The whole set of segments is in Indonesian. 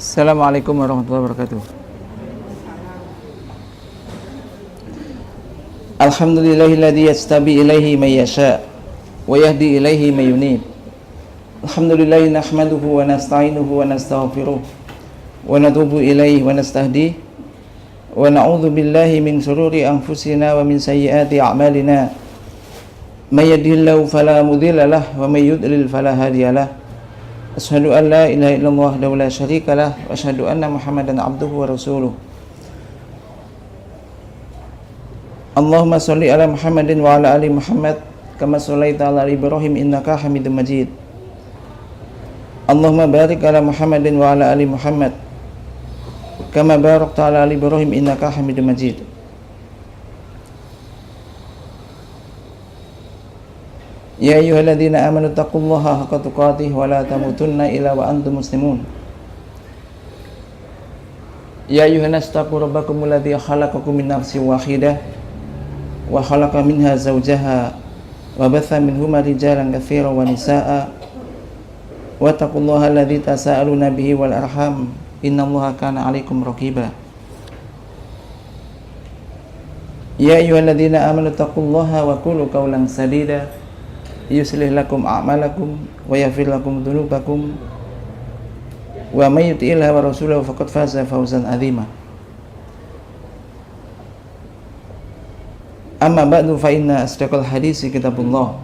Assalamualaikum warahmatullahi wabarakatuh. Alhamdulillahilladzi yastabi ilaihi may yasha wa yahdi ilaihi may yunib. Alhamdulillahi nahmaduhu wa nasta'inuhu wa nastaghfiruh wa natubu ilaihi wa nastahdi wa na'udzu billahi min shururi anfusina wa min sayyiati a'malina. May yahdihillahu fala mudilla lahu wa may yudlil fala hadiyalah. Asyhadu an la ilaha illallah wahdahu la syarika lah wa asyhadu anna Muhammadan abduhu wa rasuluh. Allahumma shalli ala Muhammadin wa ala ali Muhammad kama shallaita ala Ibrahim innaka Hamidum Majid. Allahumma barik ala Muhammadin wa ala ali Muhammad kama barakta ala ali Ibrahim innaka Hamidum Majid. Ya ayyuhalladzina amanu taqullaha haqqa tuqatih wa la tamutunna illa wa antum muslimun. Ya ayyuhan nas taqu rabbakumul ladzi khalaqakum min nafsin wahidah wa khalaqa minha zawjaha wa batha minhuma rijalan katsiran wa nisaa'a wa taqullaha alladzi tasaaluna bihi wal arham innallaha kana 'alaikum raqiba. Ya ayyuhalladzina amanu taqullaha wa qulu qawlan sadida yuslih lakum a'malakum wa yaghfir lakum dhunubakum wa may yuti'illah wa rasulahu faqad faza fawzan 'azima. Amma ba'du fa inna asdaqal hadisi kitabullah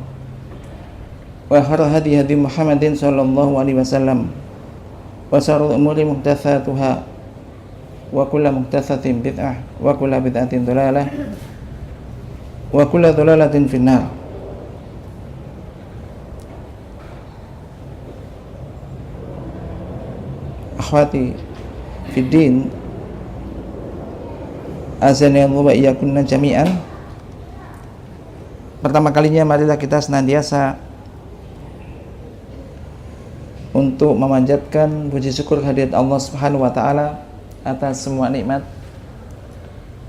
wa khairal hadi hadi Muhammadin sallallahu alaihi wasallam wa syarrul umuri muhdatsatuha wa kullu muhdatsatin bid'ah wa kullu bid'atin dhalalah wa kullu dhalalatin finnar. Akhwati fiddin, azani Allah wa iyyakunna jami'an. Pertama kalinya marilah kita senantiasa untuk memanjatkan puji syukur kehadirat Allah Subhanahu wa taala atas semua nikmat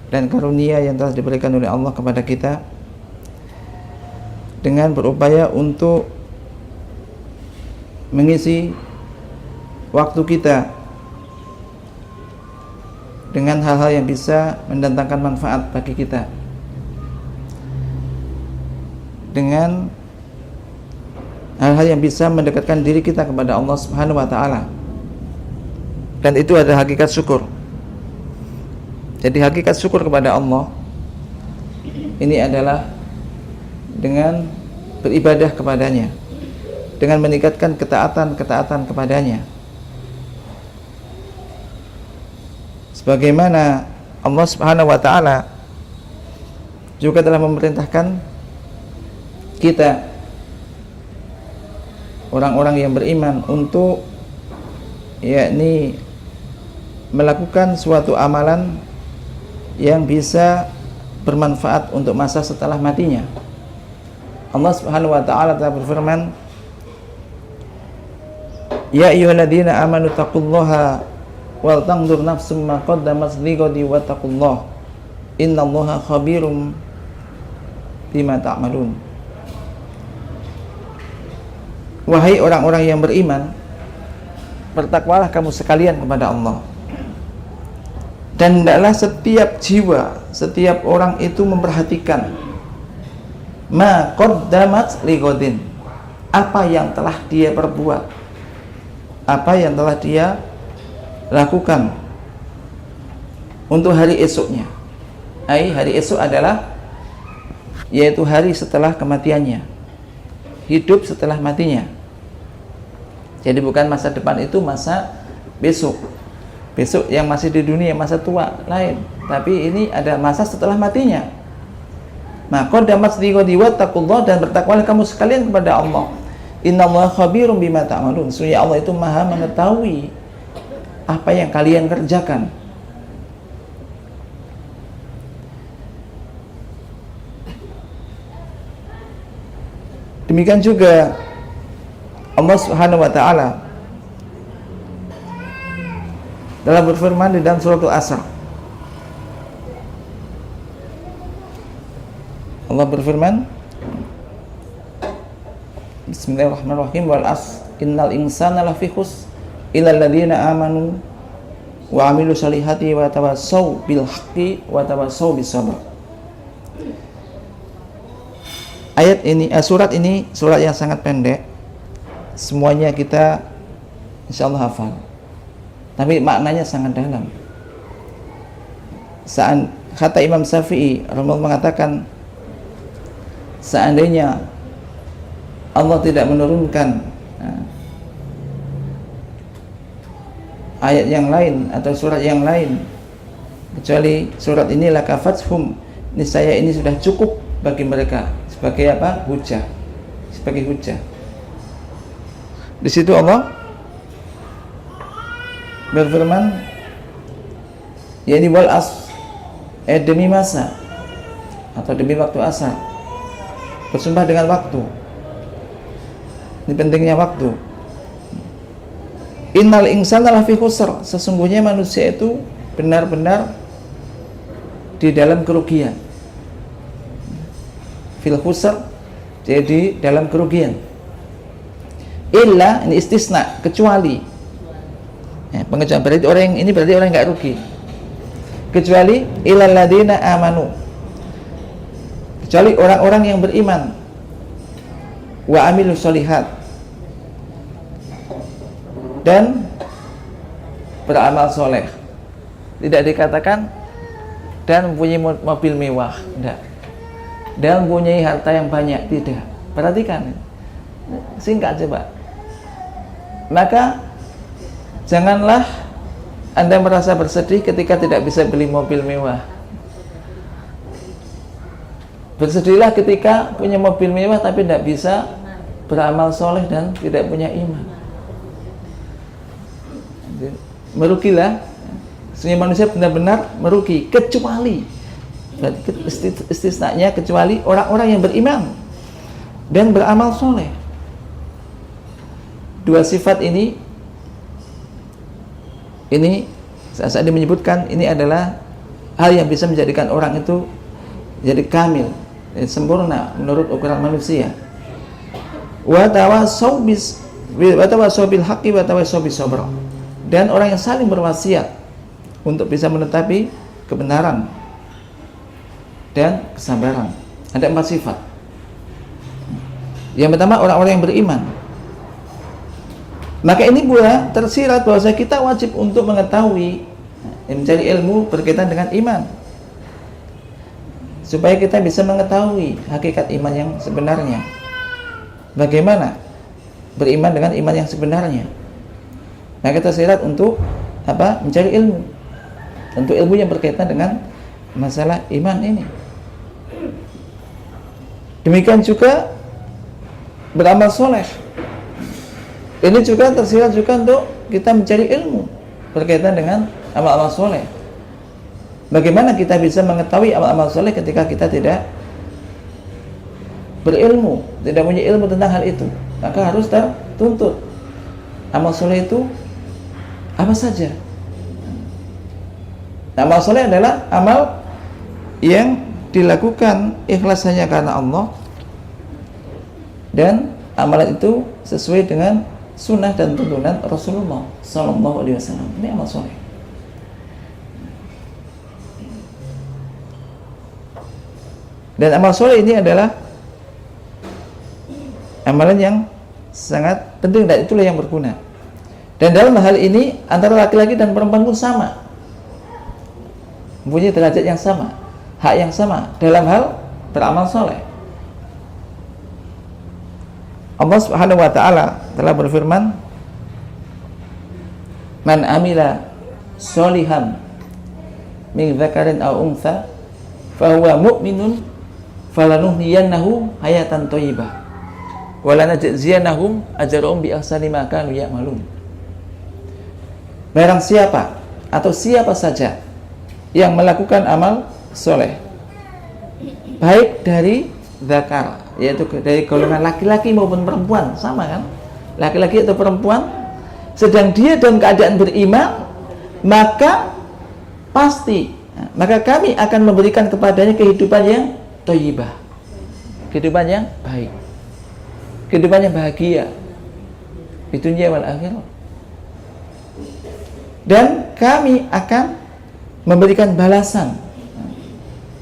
dan karunia yang telah diberikan oleh Allah kepada kita, dengan berupaya untuk mengisi waktu kita dengan hal-hal yang bisa mendatangkan manfaat bagi kita, dengan hal-hal yang bisa mendekatkan diri kita kepada Allah Subhanahu wa taala. Dan itu adalah hakikat syukur. Jadi hakikat syukur kepada Allah ini adalah dengan beribadah kepadanya, dengan meningkatkan ketaatan kepadanya. Sebagaimana Allah Subhanahu wa taala juga telah memerintahkan kita, orang-orang yang beriman, untuk yakni melakukan suatu amalan yang bisa bermanfaat untuk masa setelah matinya. Allah Subhanahu wa taala telah berfirman, Ya ayyuhalladzina amanu taqullaha wal tanzur nafsum ma qaddamat lighadi wattaqullah innallaha khabirum bima ta'malun. Wahai orang-orang yang beriman, bertakwalah kamu sekalian kepada Allah, dan hendaklah setiap jiwa, setiap orang itu memperhatikan ma qaddamat lighadin, apa yang telah dia perbuat, apa yang telah dia lakukan untuk hari esoknya. Hari esok adalah yaitu hari setelah kematiannya, hidup setelah matinya. Jadi bukan masa depan, itu masa besok. Besok yang masih di dunia, masa tua lain, tapi ini ada masa setelah matinya. Maka damat lighadi wattaqullah, dan bertakwalah kamu sekalian kepada Allah. Innallaha khabirum bima ta'malun. Sesungguhnya Allah itu Maha mengetahui apa yang kalian kerjakan. Demikian juga Allah Subhanahu wa taala telah berfirman di dalam surat Al-Asr. Allah berfirman, Bismillahirrahmanirrahim, wal as innal insana lafi khus illal ladzina amanu wa amilu salihati wa tawassaw bil haqqi wa tawassaw bis sabr. Ayat ini, surat ini surat yang sangat pendek. Semuanya kita insyaallah hafal. Tapi maknanya sangat dalam. Kata Imam Syafi'i rahimahullah mengatakan, seandainya Allah tidak menurunkan ayat yang lain atau surat yang lain kecuali surat ini, lakafathum, niscaya ini sudah cukup bagi mereka sebagai apa? Hujah, sebagai hujah. Di situ Allah berfirman, yakni wal demi masa atau demi waktu asar, bersumpah dengan waktu. Ini pentingnya waktu. Innal insana lafi khusr, sesungguhnya manusia itu benar-benar di dalam kerugian. Fil khusr, jadi dalam kerugian. Illa, ini istisna, kecuali. Pengecualian berarti orang yang ini berarti orang yang enggak rugi. Kecuali illal ladina amanu, kecuali orang-orang yang beriman, wa amilu sholihat, dan beramal soleh. Tidak dikatakan dan mempunyai mobil mewah, tidak, dan mempunyai harta yang banyak, tidak. Perhatikan, singkat coba. Maka janganlah Anda merasa bersedih ketika tidak bisa beli mobil mewah. Bersedihlah ketika punya mobil mewah tapi tidak bisa beramal soleh dan tidak punya iman. Merugilah. Sehingga manusia benar-benar merugi, kecuali, berarti istisnanya, kecuali orang-orang yang beriman dan beramal soleh. Dua sifat ini saat dia menyebutkan ini adalah hal yang bisa menjadikan orang itu jadi kamil, sempurna menurut ukuran manusia. Wa tawassaw bil haqqi wa tawassaw bis sabr. Dan orang yang saling berwasiat untuk bisa menetapi kebenaran dan kesabaran. Ada 4 sifat. Yang pertama, orang-orang yang beriman. Maka ini pula tersirat bahwa kita wajib untuk mengetahui, mencari ilmu berkaitan dengan iman, supaya kita bisa mengetahui hakikat iman yang sebenarnya. Bagaimana beriman dengan iman yang sebenarnya? Nah, kita tersirat untuk apa? Mencari ilmu, tentu ilmu yang berkaitan dengan masalah iman ini. Demikian juga beramal soleh. Ini juga tersirat juga untuk kita mencari ilmu berkaitan dengan amal-amal soleh. Bagaimana kita bisa mengetahui amal-amal soleh ketika kita tidak berilmu, tidak punya ilmu tentang hal itu? Maka harus tertuntut amal soleh itu apa saja. Amal soleh adalah amal yang dilakukan ikhlas hanya karena Allah, dan amalan itu sesuai dengan sunnah dan tuntunan Rasulullah Sallallahu Alaihi Wasallam. Ini amal soleh. Dan amal soleh ini adalah amalan yang sangat penting dan itulah yang berguna. Dan dalam hal ini antara laki-laki dan perempuan pun sama, mempunyai derajat yang sama, hak yang sama dalam hal beramal soleh. Allah Subhanahu wa taala telah berfirman, "Man amila sholihan min dzakarin aw untha fa huwa mu'minun falanuhyiyannahu hayatan thayyibah wa lanajziyannahum ajrahum bi ahsani ma kanu ya'malun." Barang siapa atau siapa saja yang melakukan amal soleh, baik dari zakar, yaitu dari golongan laki-laki maupun perempuan, sama kan, laki-laki atau perempuan, sedang dia dalam keadaan beriman, maka pasti, maka kami akan memberikan kepadanya kehidupan yang thayyibah, kehidupan yang baik, kehidupan yang bahagia di dunia wal akhirah. dan kami akan memberikan balasan,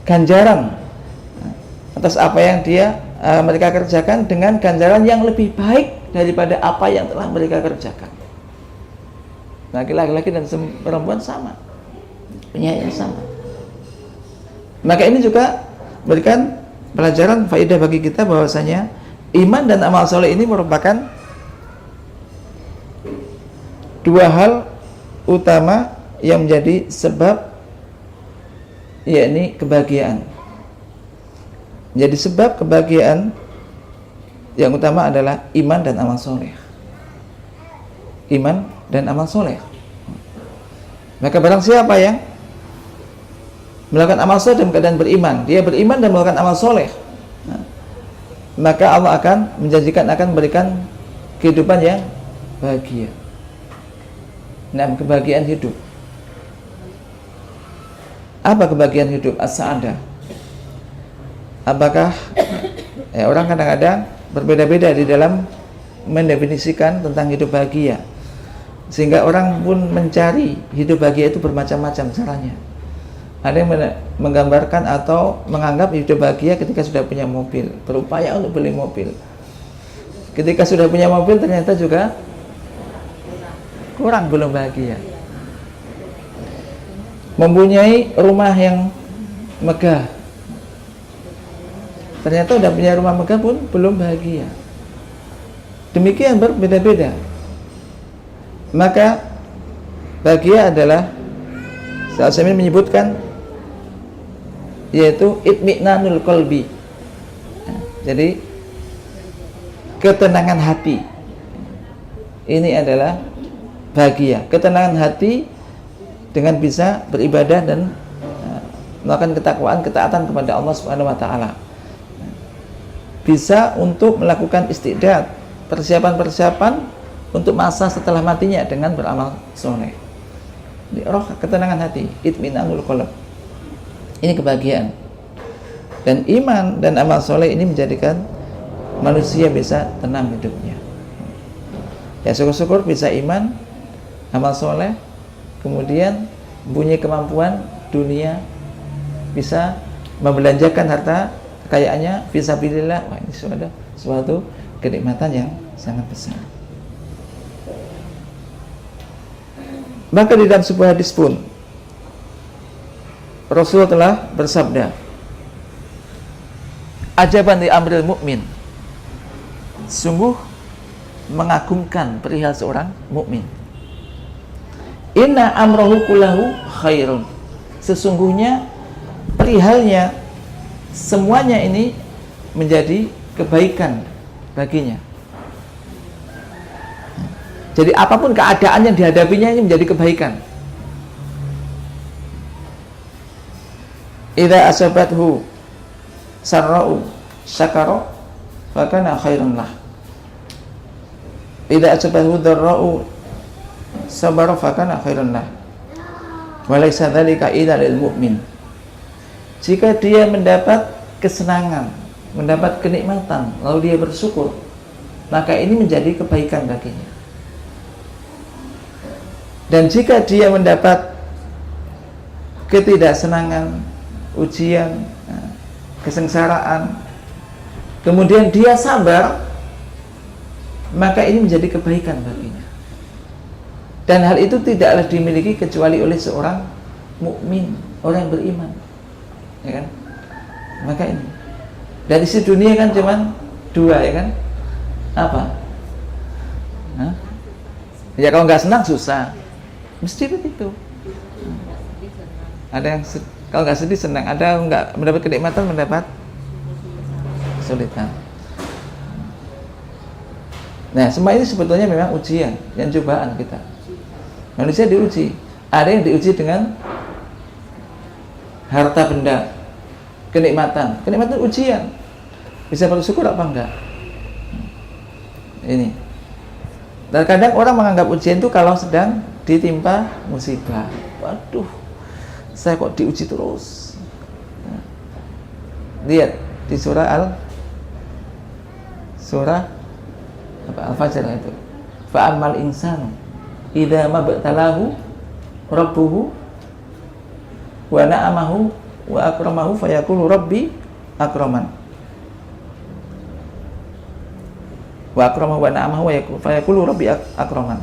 ganjaran atas apa yang mereka kerjakan dengan ganjaran yang lebih baik daripada apa yang telah mereka kerjakan. Laki-laki dan perempuan sama, punya yang sama. Maka ini juga memberikan pelajaran faedah bagi kita bahwasanya iman dan amal soleh ini merupakan dua hal utama yang menjadi sebab, yakni kebahagiaan. Jadi sebab kebahagiaan yang utama adalah iman dan amal soleh. Iman dan amal soleh. Maka barang siapa yang melakukan amal soleh dalam keadaan beriman, dia beriman dan melakukan amal soleh, maka Allah akan menjanjikan akan memberikan kehidupan yang bahagia. Nah, kebahagiaan hidup. Apa kebahagiaan hidup? As-sa'adah. Apakah orang kadang-kadang berbeda-beda di dalam mendefinisikan tentang hidup bahagia, sehingga orang pun mencari hidup bahagia itu bermacam-macam caranya. Ada yang menggambarkan atau menganggap hidup bahagia ketika sudah punya mobil, berupaya untuk beli mobil. Ketika sudah punya mobil ternyata juga kurang, belum bahagia. Mempunyai rumah yang megah, ternyata sudah punya rumah megah pun belum bahagia. Demikian berbeda-beda. Maka bahagia adalah, saya menyebutkan, yaitu itmi'nanul qalbi. Jadi ketenangan hati ini adalah bahagia. Ketenangan hati dengan bisa beribadah dan melakukan ketakwaan, ketaatan kepada Allah Subhanahu wa taala. Bisa untuk melakukan istiqdad, persiapan-persiapan untuk masa setelah matinya dengan beramal soleh. Roh ketenangan hati, itminanul qalb. Ini kebahagiaan. Dan iman dan amal soleh ini menjadikan manusia bisa tenang hidupnya. Ya, syukur-syukur bisa iman, amal soleh, kemudian punya kemampuan dunia, bisa membelanjakan harta kekayaannya fisabilillah. Wah, ini suatu kenikmatan yang sangat besar. Maka di dalam sebuah hadis pun Rasulullah telah bersabda, ajaban li amril mukmin, sungguh mengagumkan perihal seorang mukmin. Inna amrohu kullahu khairun, sesungguhnya perihalnya semuanya ini menjadi kebaikan baginya. Jadi apapun keadaan yang dihadapinya ini menjadi kebaikan. Idza asabathu sarra'u syakara fakana khairun lah. Idza asabathu dharra'u sabara fakana khairun lah. Wa laysa dzalika illa lil mu'min. Jika dia mendapat kesenangan, mendapat kenikmatan, lalu dia bersyukur, maka ini menjadi kebaikan baginya. Dan jika dia mendapat ketidaksenangan, ujian, kesengsaraan, kemudian dia sabar, maka ini menjadi kebaikan baginya. Dan hal itu tidaklah dimiliki kecuali oleh seorang mukmin, orang yang beriman, ya kan? Maka ini dari isi dunia kan cuma dua, ya kan? Apa? Hah? Ya kalau nggak senang susah, mesti begitu. Ada yang kalau nggak sedih senang, ada nggak mendapat kenikmatan mendapat kesulitan. Nah, semua ini sebetulnya memang ujian dan cobaan kita. Manusia diuji. Ada yang diuji dengan harta benda, kenikmatan. Kenikmatan ujian. Bisa bersyukur apa enggak? Ini. Dan kadang orang menganggap ujian itu kalau sedang ditimpa musibah. Waduh, saya kok diuji terus. Lihat di surah Al-Fajr itu. Fa'amal insanu idza mabtalahu rabbuhu wa na'amahu wa akramahu fayaqulu rabbi akraman. Wa akramahu wa na'amahu wa fayaqulu rabbi akraman.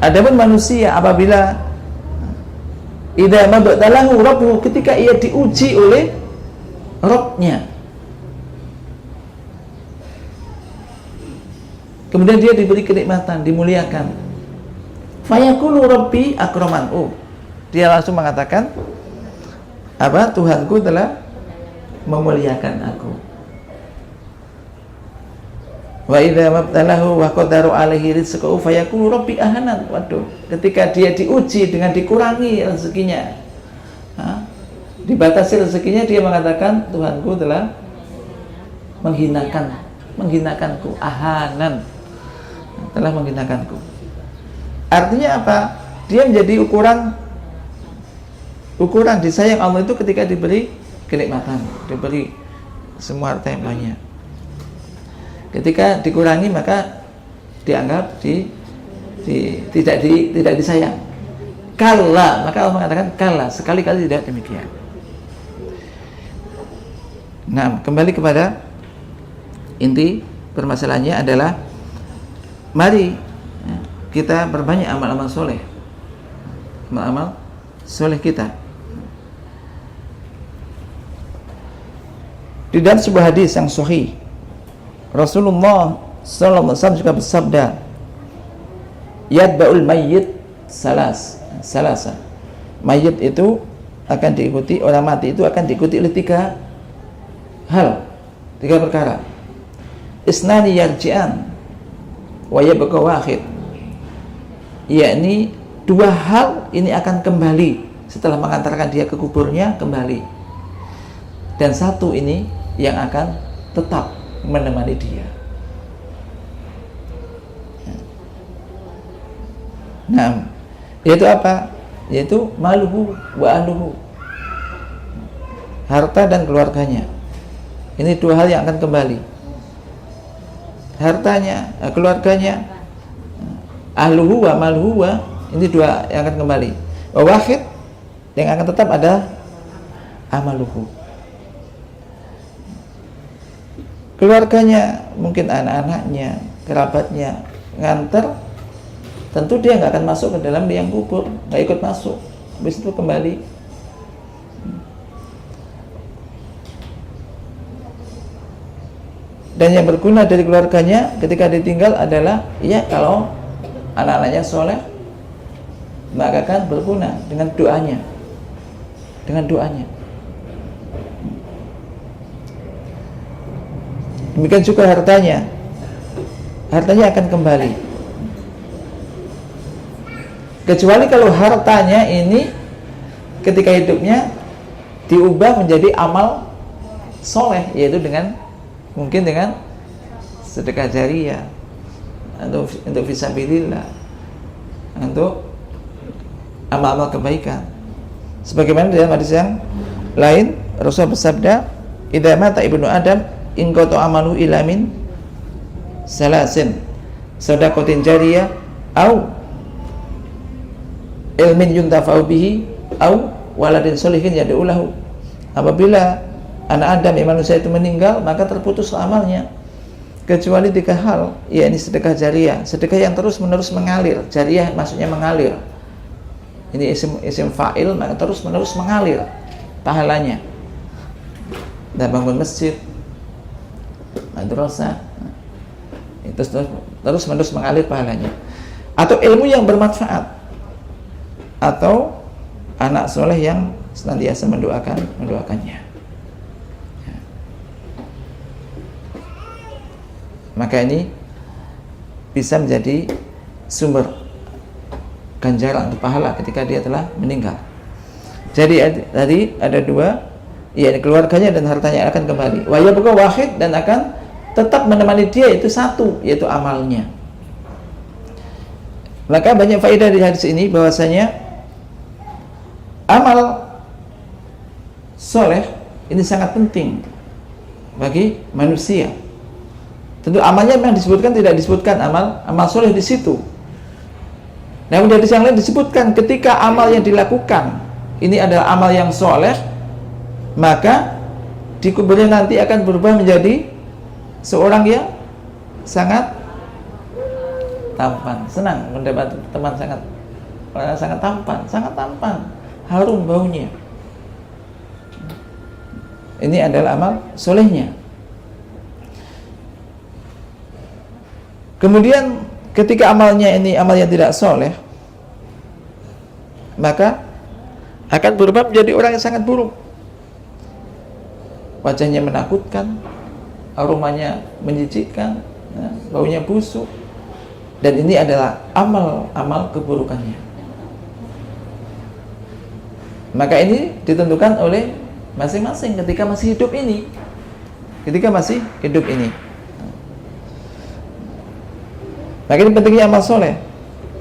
Adapun manusia apabila idza mabtalahu rabbuhu, ketika ia diuji oleh Rabb-nya, kemudian dia diberi kenikmatan, dimuliakan, fayaqulu rabbi akraman, dia langsung mengatakan apa? Tuhanku telah memuliakan aku. Wa idza mabtalahu wa qadara alaihi rizqahu fayaqulu rabbi ahanan. Waduh, ketika dia diuji dengan dikurangi rezekinya, dibatasi rezekinya, dia mengatakan Tuhanku telah menghinakanku, ahanan, telah menghinakanku. Artinya apa? Dia menjadi ukuran disayang Allah itu ketika diberi kenikmatan, diberi semua harta yang banyak. Ketika dikurangi maka dianggap tidak disayang. Kalla, maka Allah mengatakan kalla, sekali-kali tidak demikian. Nah, kembali kepada inti permasalahannya adalah mari kita berbanyak amal-amal soleh, amal-amal soleh kita. Di dalam sebuah hadis yang sahih, Rasulullah SAW juga bersabda, yadba'ul mayyit salasa. Mayyit itu akan diikuti, orang mati itu akan diikuti oleh tiga perkara. Isnani yarji'an wa yabqa wahid, yakni dua hal ini akan kembali setelah mengantarkan dia ke kuburnya, kembali, dan satu ini yang akan tetap menemani dia. Nah, yaitu apa? Yaitu maluhu wa ahluhu, harta dan keluarganya. Ini dua hal yang akan kembali. Hartanya, keluarganya, ahluhu wa maluhu wa, ini dua yang akan kembali. Wa wahid, yang akan tetap ada amaluhu. Keluarganya, mungkin anak-anaknya, kerabatnya nganter, tentu dia nggak akan masuk ke dalam liang kubur, nggak ikut masuk, habis itu kembali. Dan yang berguna dari keluarganya ketika ditinggal adalah, ya, kalau anak-anaknya soleh, maka akan berguna dengan doanya, Demikian juga hartanya akan kembali. Kecuali kalau hartanya ini ketika hidupnya diubah menjadi amal soleh, yaitu mungkin dengan sedekah jariyah, atau untuk fisabilillah, untuk amal-amal kebaikan. Sebagaimana dalam hadis yang lain, Rasul bersabda, idza mata ibnu Adam in qata amalu ila min salasin, shadaqatin jariyah au ilmin yuntafa'u bihi au waladin sholihin yad'u lahu. Apabila anak Adam, manusia itu meninggal, maka terputus amalnya kecuali tiga hal, yakni sedekah jariyah, sedekah yang terus menerus mengalir. Jariyah maksudnya mengalir, ini isim fa'il, maka terus menerus mengalir pahalanya. Dan bangun masjid, madrasah, itu terus menerus mengalir pahalanya. Atau ilmu yang bermanfaat, atau anak soleh yang senantiasa mendoakannya. Maka ini bisa menjadi sumber ganjaran untuk pahala ketika dia telah meninggal. Jadi tadi ada dua, yakni keluarganya dan hartanya akan kembali. Wa yabqa wahid, dan akan tetap menemani dia itu satu, yaitu amalnya. Maka banyak faedah di hadis ini, bahwasanya amal soleh ini sangat penting bagi manusia. Tentu amalnya memang disebutkan, tidak disebutkan amal soleh di situ. Namun dari yang lain disebutkan ketika amal yang dilakukan ini adalah amal yang soleh, maka di kuburnya nanti akan berubah menjadi seorang yang sangat tampan, senang mendapat teman sangat tampan, harum baunya. Ini adalah amal solehnya. Kemudian ketika amalnya ini amal yang tidak soleh, maka akan berubah menjadi orang yang sangat buruk. Wajahnya menakutkan, aromanya menjijikkan, baunya busuk. Dan ini adalah amal keburukannya. Maka ini ditentukan oleh masing-masing ketika masih hidup ini. Maka ini pentingnya amal soleh.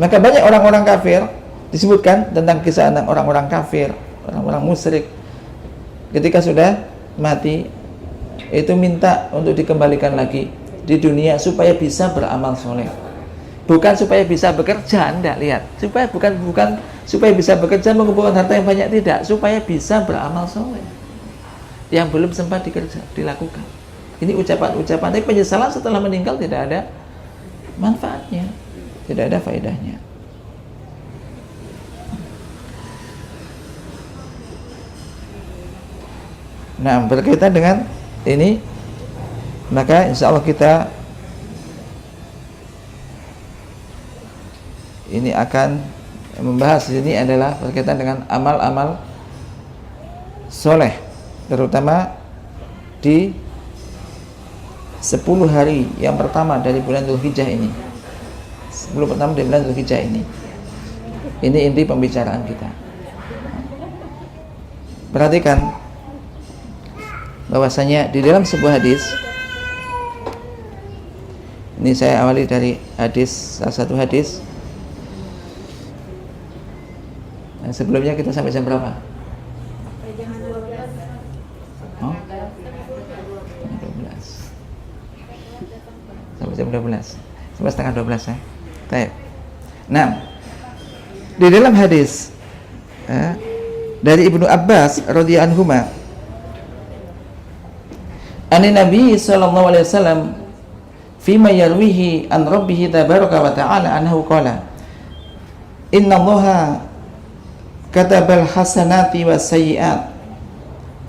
Maka banyak orang-orang kafir disebutkan tentang kisah orang-orang kafir, orang-orang musyrik, ketika sudah mati itu minta untuk dikembalikan lagi di dunia supaya bisa beramal soleh, bukan supaya bisa bekerja. Anda lihat, supaya bukan supaya bisa bekerja mengumpulkan harta yang banyak, tidak, supaya bisa beramal soleh yang belum sempat dilakukan. Ini ucapan-ucapan, tapi penyesalan setelah meninggal tidak ada manfaatnya, tidak ada faedahnya. Nah, berkaitan dengan ini, maka insya Allah kita ini akan membahas di sini adalah berkaitan dengan amal-amal soleh, terutama di 10 hari yang pertama dari bulan Dzulhijjah ini. 10 pertama dari bulan Dzulhijjah ini. Ini inti pembicaraan kita. Perhatikan bahwasanya di dalam sebuah hadis, ini saya awali dari salah satu hadis. Nah, sebelumnya kita sampai jam berapa? Oh? 12. Sampai jam 12. Sampai setengah 12 ya. Baik. Nah, di dalam hadis dari Ibnu Abbas radhiyallahu anhuma, Nabi sallallahu alaihi wasallam fima yarwihi an rabbih tabaraka wa ta'ala annahu qala innallaha katabal hasanati was sayyi'at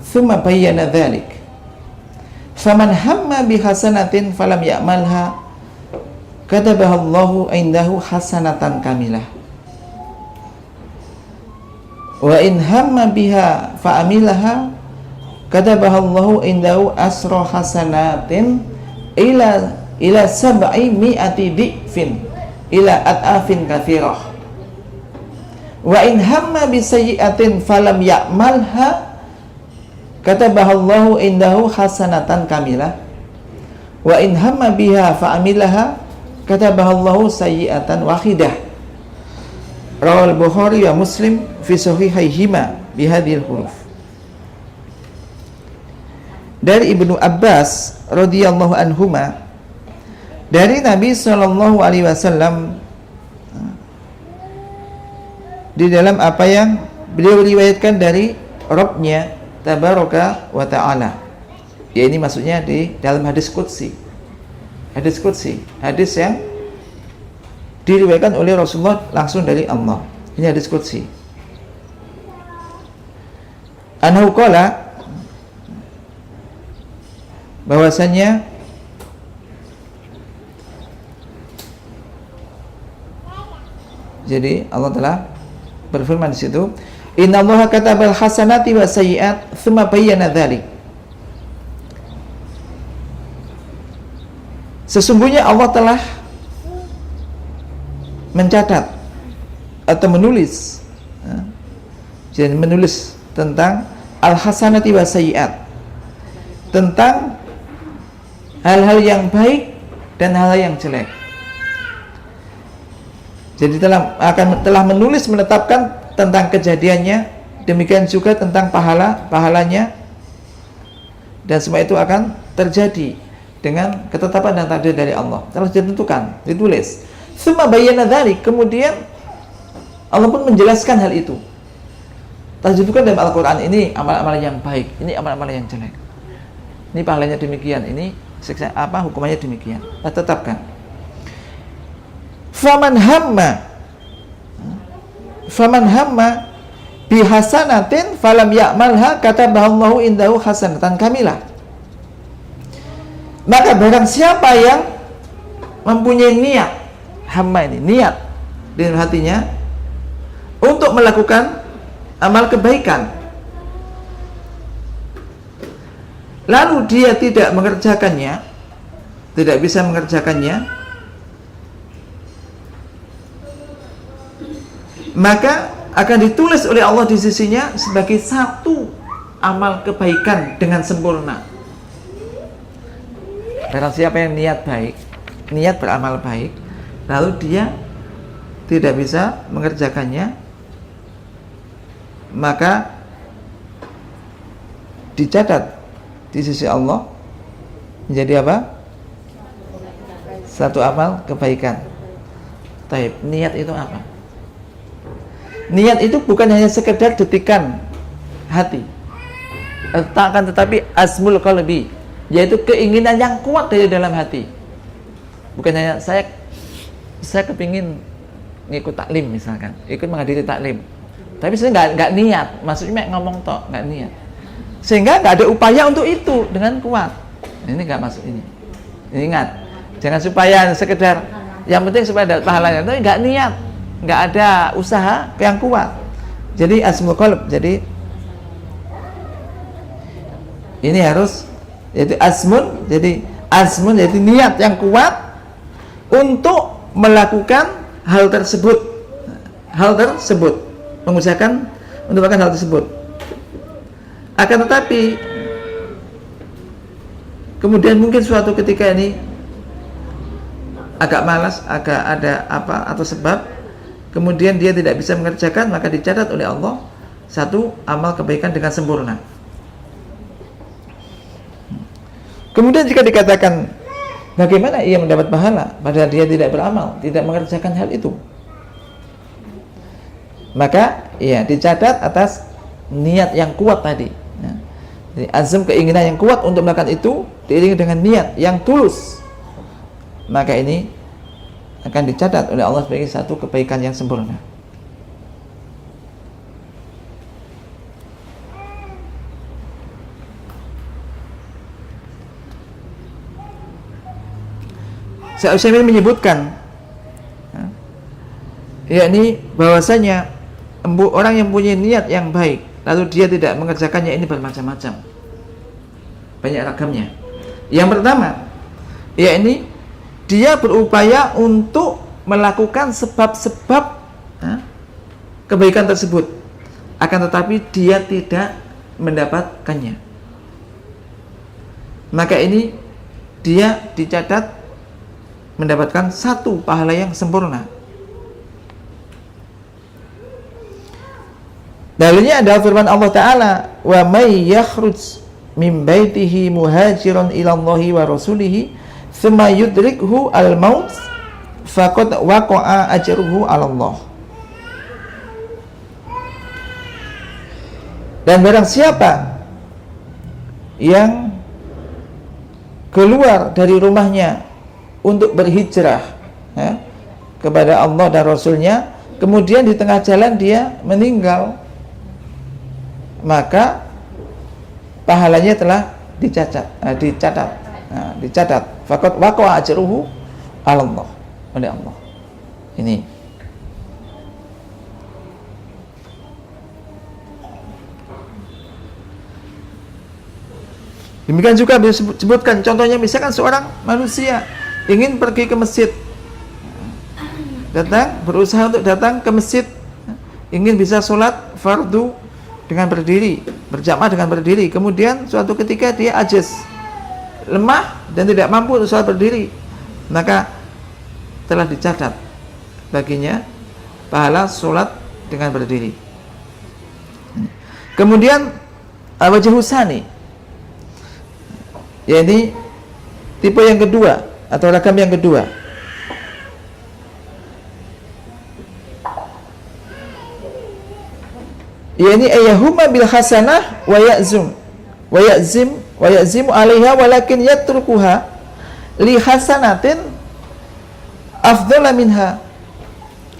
thumma bayyana dhalik faman hamma bi hasanatin falam ya'malha katabahallahu indahu hasanatan kamilah wa in hamma biha fa amilaha katabahallahu indahu asra hasanatin ila sab'i mi'ati di'fin ila at'afin kathirah wa in hamma bi sayyi'atin falam ya'malha katabahallahu indahu hasanatan kamilah wa in hamma biha fa'amilaha katabahallahu sayyi'atan wahidah. Rawal Bukhari wa Muslim fi sahihaihima bihadhil huruf. Dari Ibnu Abbas radhiyallahu anhuma, dari Nabi sallallahu alaihi wasallam, di dalam apa yang beliau riwayatkan dari Rabb-Nya tabaraka wa ta'ala. Ya, ini maksudnya di dalam hadis qudsi. Hadis yang diriwayatkan oleh Rasulullah langsung dari Allah. Ini hadis qudsi. Anhu qala, bahwasanya jadi Allah telah berfirman di situ, innallaha katabal hasanati wa sayyi'at tsumma bayyana dzalik. Sesungguhnya Allah telah mencatat atau menulis, jadi menulis tentang al-hasanati wa sayyi'at, tentang hal-hal yang baik dan hal-hal yang jelek. Jadi telah menulis, menetapkan tentang kejadiannya, demikian juga tentang pahalanya, dan semua itu akan terjadi. dengan ketetapan dan takdir dari Allah. Telah ditentukan, ditulis. Tsumma bayyana dzalik, kemudian Allah pun menjelaskan hal itu. Telah ditentukan dalam Al-Qur'an, ini amal-amal yang baik, ini amal-amal yang jelek. Ini pahalanya demikian, ini siksa hukumannya demikian. Telah tetapkan. Faman hamma bihasanatin falam ya'malha katabahallahu indahu hasanatan kamilah. Maka barang siapa yang mempunyai niat, hamma ini niat di dalam hatinya untuk melakukan amal kebaikan, lalu dia tidak mengerjakannya, tidak bisa mengerjakannya, maka akan ditulis oleh Allah di sisinya sebagai satu amal kebaikan dengan sempurna. Barang siapa yang niat baik, niat beramal baik, lalu dia tidak bisa mengerjakannya, maka dicatat di sisi Allah menjadi apa? Satu amal kebaikan. Taib, niat itu apa? Niat itu bukan hanya sekedar detikan hati, akan tetapi azmul qalbi, yaitu keinginan yang kuat dari dalam hati. Bukan hanya saya kepingin ngikut taklim misalkan, ikut menghadiri taklim, tapi saya nggak niat, maksudnya ngomong tok, nggak niat, sehingga nggak ada upaya untuk itu dengan kuat. Ini nggak masuk ini. Ingat, jangan supaya sekedar yang penting supaya ada pahalanya, tapi nggak niat, nggak ada usaha yang kuat. Jadi azmul qalb, jadi ini harus yaitu azmun, jadi niat yang kuat untuk melakukan hal tersebut, mengusahakan untuk melakukan hal tersebut. Akan tetapi kemudian mungkin suatu ketika ini agak malas, agak ada apa atau sebab, kemudian dia tidak bisa mengerjakan, maka dicatat oleh Allah satu amal kebaikan dengan sempurna. Kemudian jika dikatakan bagaimana ia mendapat pahala padahal dia tidak beramal, tidak mengerjakan hal itu, maka ya dicatat atas niat yang kuat tadi. Jadi azam, keinginan yang kuat untuk melakukan itu diiringi dengan niat yang tulus, maka ini akan dicatat oleh Allah sebagai satu kebaikan yang sempurna. Syekh Utsaimin menyebutkan, yakni bahwasanya orang yang punya niat yang baik lalu dia tidak mengerjakannya, ini bermacam-macam, banyak ragamnya. Yang pertama, yakni dia berupaya untuk melakukan sebab-sebab kebaikan tersebut, akan tetapi dia tidak mendapatkannya, maka ini dia dicatat mendapatkan satu pahala yang sempurna. Dalilnya adalah firman Allah Ta'ala, wa may yakhruj min baitihi muhajiran ila Allahi wa rasulihi thumma yudrikhu al-maut faqad waqa'a ajruhu 'ala Allah. Dan barang siapa yang keluar dari rumahnya untuk berhijrah kepada Allah dan Rasulnya, kemudian di tengah jalan dia meninggal, maka pahalanya telah dicatat. Faqad waqa'a ajruhu 'ala Allah, oleh Allah. Ini demikian juga disebutkan contohnya, misalkan seorang manusia ingin pergi ke masjid, berusaha untuk datang ke masjid, ingin bisa sholat fardu dengan berdiri, berjamaah dengan berdiri, kemudian suatu ketika dia ajiz, lemah dan tidak mampu untuk sholat berdiri, maka telah dicatat baginya pahala sholat dengan berdiri. Kemudian wajh husani, yakni tipe yang kedua atau ragam yang kedua, yakni ayahuma bil hasanah wa ya'zimu 'alaiha walakin yatrukuha li hasanatin afdhala minha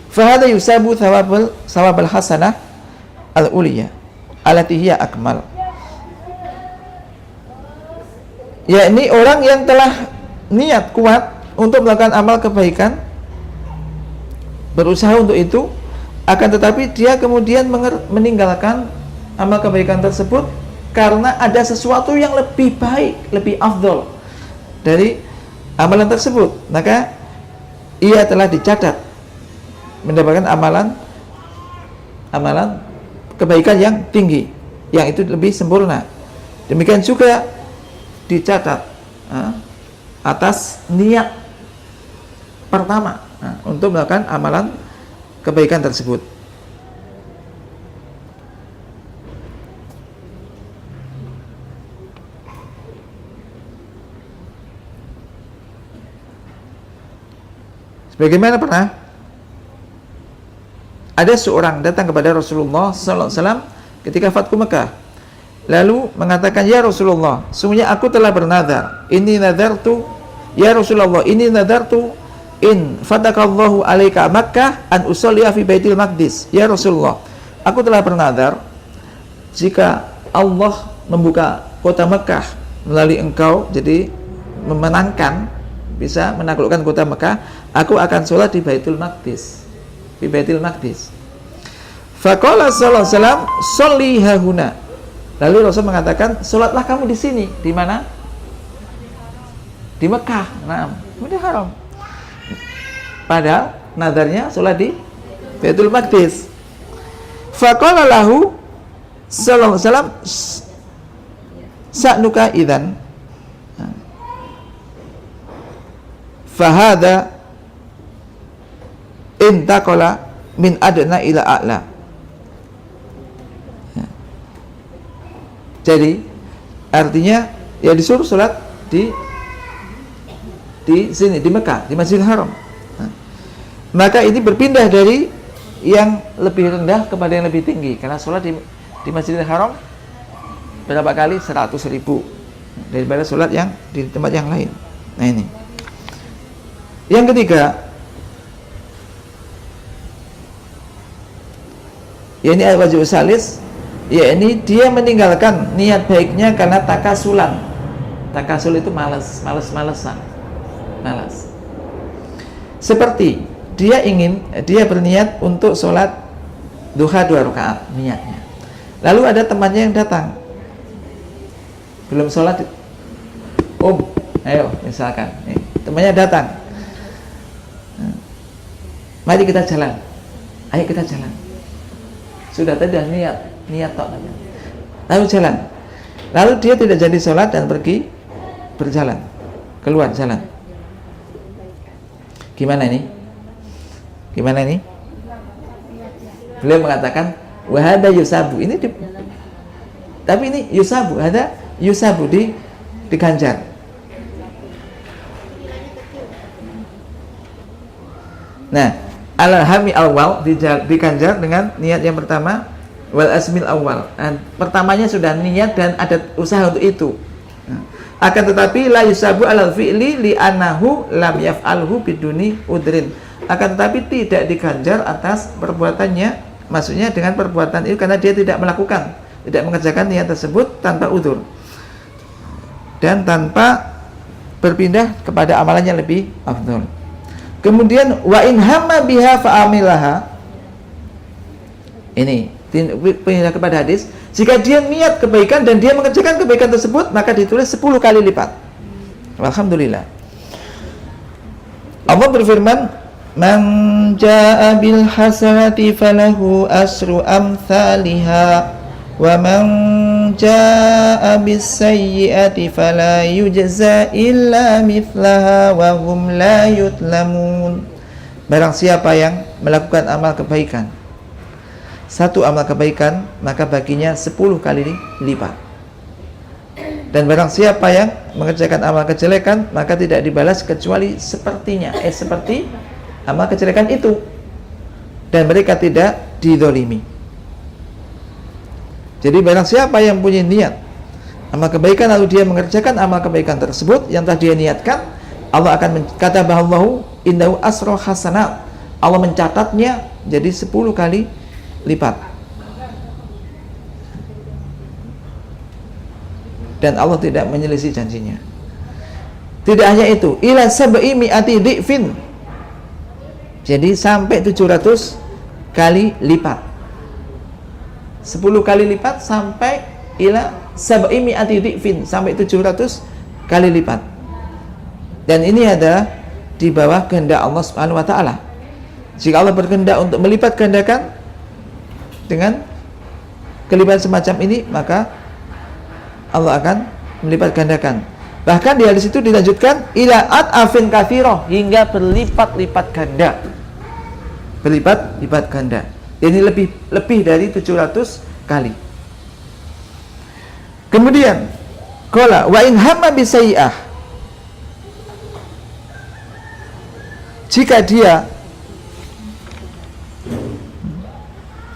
fahada yusabu thawabal hasanah al-uliyah allati hiya akmal. Yakni orang yang telah niat kuat untuk melakukan amal kebaikan, berusaha untuk itu, akan tetapi dia kemudian meninggalkan amal kebaikan tersebut karena ada sesuatu yang lebih baik, lebih afdol dari amalan tersebut, maka ia telah dicatat mendapatkan amalan kebaikan yang tinggi, yang itu lebih sempurna. Demikian juga dicatat atas niat pertama untuk melakukan amalan kebaikan tersebut. Sebagaimana pernah ada seorang datang kepada Rasulullah SAW ketika Fathu Mekah, lalu mengatakan, ya Rasulullah, sungguhnya aku telah bernadar, ini nadartu, ya Rasulullah, ini nadartu in fatakallahu alaika Makkah an usolliya fi baitil maqdis. Ya Rasulullah, aku telah bernadar, jika Allah membuka kota Mekah melalui engkau, jadi memenangkan, bisa menaklukkan kota Mekah, aku akan sholat di Baitul Maqdis, di Baitul Maqdis. Faqala sallallahu alaihi wasallam, sholli hahuna. Lalu Rasul mengatakan, sholatlah kamu di sini. Di mana? Di Mekah. Nah, Masjidil Haram. Padahal nadarnya sholat di Baitul Maqdis. Faqala lahu sallallahu alaihi wasallam, sa'nuka idzan. Fahada intaqala min adna ila a'la. Jadi artinya ya disuruh sholat di sini, di Mekah, di Masjidil Haram. Maka ini berpindah dari yang lebih rendah kepada yang lebih tinggi, karena sholat di Masjidil Haram berapa kali? 100.000 daripada sholat yang di tempat yang lain. Nah ini. Yang ketiga, yakni al-wajib salis, yakni dia meninggalkan niat baiknya karena takasulan. Takasul itu males-malesan. Malas. Seperti dia berniat untuk sholat duha 2 rakaat niatnya. Lalu ada temannya yang datang, belum sholat, ayo misalkan, temannya datang, mari kita jalan, ayo kita jalan. Sudah tadi niat tok, lalu jalan. Lalu dia tidak jadi sholat dan pergi berjalan, keluar jalan. Gimana ini? Beliau mengatakan wahada yusabu. Tapi ini yusabu, ada yusabu diganjar. Nah, al-hami awal diganjar dengan niat yang pertama, wal asmil awal. Pertamanya sudah niat dan ada usaha untuk itu. Akan tetapi la yusabu alal fi'li li anahu lam yaf'alhu biduni udrin. Akan tetapi tidak diganjar atas perbuatannya, maksudnya dengan perbuatan itu karena dia tidak mengerjakan niat tersebut tanpa udzur dan tanpa berpindah kepada amalan yang lebih afdal. Kemudian wa in hamma biha fa'amilaha. Ini pindah kepada hadis, jika dia niat kebaikan dan dia mengerjakan kebaikan tersebut, maka ditulis 10 kali lipat. Alhamdulillah. Allah berfirman, man jaa bil hasanati falahu asru amsalha wa man jaa bis sayyiati fala yujza illa mithlaha wa hum la yutlamun. Barang siapa yang melakukan amal kebaikan, satu amal kebaikan, maka baginya 10 kali lipat. Dan barang siapa yang mengerjakan amal kejelekan, maka tidak dibalas kecuali sepertinya, seperti amal kejelekan itu. Dan mereka tidak dizalimi. Jadi barang siapa yang punya niat amal kebaikan lalu dia mengerjakan amal kebaikan tersebut yang telah dia niatkan, Allah akan katabahallahu indahu asra hasanat. Allah mencatatnya jadi 10 kali lipat. Dan Allah tidak menyelisih janjinya. Tidak hanya itu, ila sab'i mi'ati di'fin. Jadi sampai 700 kali lipat. 10 kali lipat sampai ila sab'i mi'ati di'fin, sampai 700 kali lipat. Dan ini adalah di bawah kehendak Allah Subhanahu wa taala. Jika Allah berkehendak untuk melipat gandakan dengan kelipatan semacam ini, maka Allah akan melipat gandakan. Bahkan di hadis itu dilanjutkan ila at'afin katsiroh, hingga berlipat-lipat ganda. Berlipat-lipat ganda. Ini lebih dari 700 kali. Kemudian qala wa in hamma bisayyi'ah, jika dia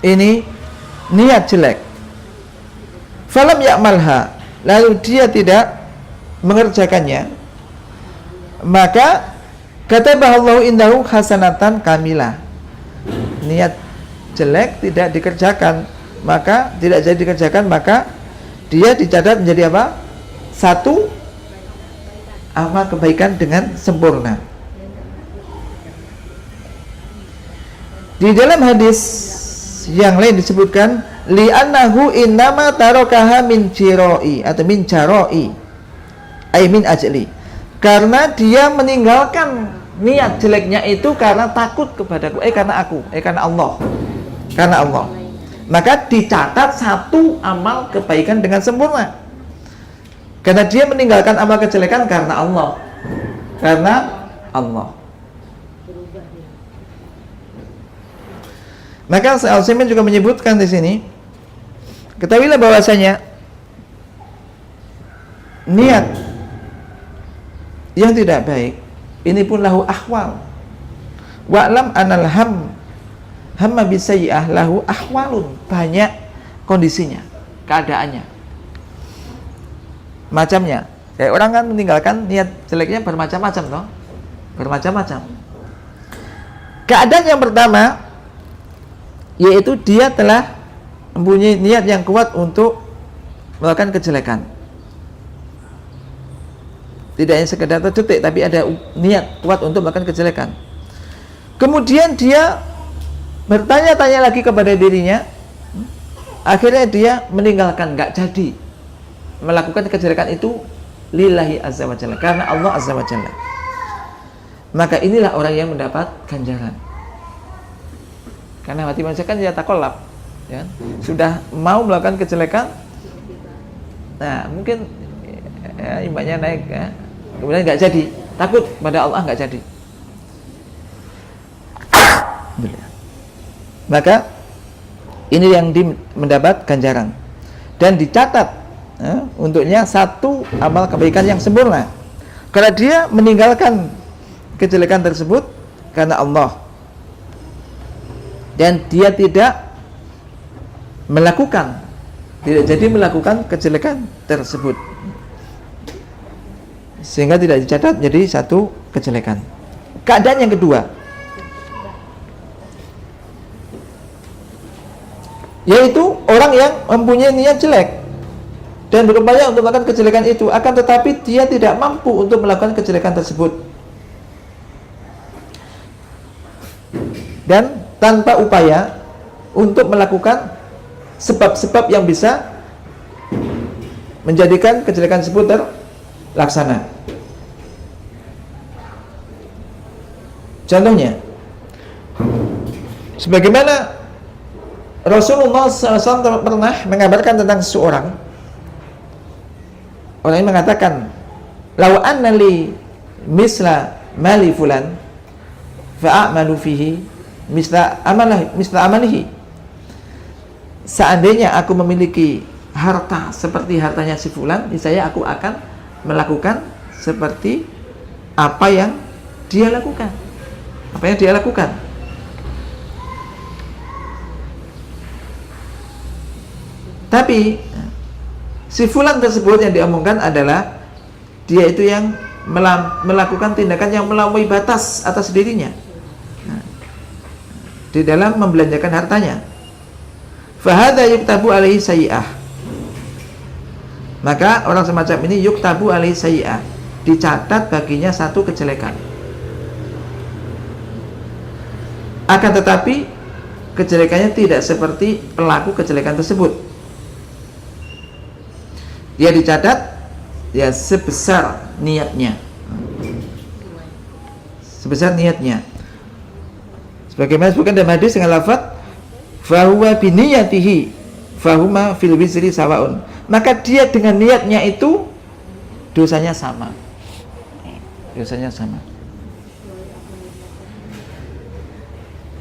ini niat jelek, falam ya'malha, lalu dia tidak mengerjakannya, maka katabahallahu indahu hasanatan kamilah. Niat jelek tidak dikerjakan, maka tidak jadi dikerjakan, maka dia dicatat menjadi apa? Satu amal kebaikan dengan sempurna. Di dalam hadis yang lain disebutkan li'annahu innama tarakaha min jiroi atau min jaroi ay min ajli, karena dia meninggalkan niat jeleknya itu karena takut kepadaku, karena Allah, maka dicatat satu amal kebaikan dengan sempurna. Karena dia meninggalkan amal kejelekan karena Allah. Maka Al-Utsaimin juga menyebutkan di sini, ketahuilah bahwasanya niat yang tidak baik ini pun lahu ahwal. Wa'lam anal hamma bisayyi'ah lahu ahwalun, banyak kondisinya, keadaannya, macamnya. Kayak orang kan meninggalkan niat jeleknya bermacam-macam toh, bermacam-macam. Keadaan yang pertama yaitu dia telah mempunyai niat yang kuat untuk melakukan kejelekan. Tidak hanya sekedar terdetik, tapi ada niat kuat untuk melakukan kejelekan. Kemudian dia bertanya-tanya lagi kepada dirinya, akhirnya dia meninggalkan, nggak jadi melakukan kejelekan itu lillahi azza wa jalla, karena Allah azza wa jalla. Maka inilah orang yang mendapat ganjaran. Karena hati manusia kan ya takolab, ya, sudah mau melakukan kejelekan, nah mungkin ya, imannya naik, ya, kemudian nggak jadi, takut pada Allah, nggak jadi. Maka ini yang mendapat ganjaran dan dicatat untuknya satu amal kebaikan yang sempurna, karena dia meninggalkan kejelekan tersebut karena Allah, dan dia tidak jadi melakukan kejelekan tersebut, sehingga tidak dicatat jadi satu kejelekan. Keadaan yang kedua yaitu orang yang mempunyai niat jelek dan berupaya untuk melakukan kejelekan itu, akan tetapi dia tidak mampu untuk melakukan kejelekan tersebut, dan tanpa upaya untuk melakukan sebab-sebab yang bisa menjadikan kejelekan tersebut terlaksana. Contohnya, sebagaimana Rasulullah SAW pernah mengabarkan tentang seseorang, orang ini mengatakan, "Law anna li misla mali fulan fa'amalu fihi misla amalihi." Seandainya aku memiliki harta seperti hartanya si fulan, niscaya aku akan melakukan seperti apa yang dia lakukan. Apa yang dia lakukan. Tapi si fulan tersebut yang diomongkan adalah dia itu yang melakukan tindakan yang melampaui batas atas dirinya di dalam membelanjakan hartanya. Fahadha yuktabu alaihi sayyi'ah. Maka orang semacam ini yuktabu alaihi sayyi'ah, dicatat baginya satu kejelekan. Akan tetapi kejelekannya tidak seperti pelaku kejelekan tersebut. Dia dicatat ya sebesar niatnya. Sebesar niatnya. Sebagaimana disebutkan dalam hadis dengan lafaz fahuwa biniyatihi fahuma fil wizri sawaun. Maka dia dengan niatnya itu dosanya sama. Dosanya sama.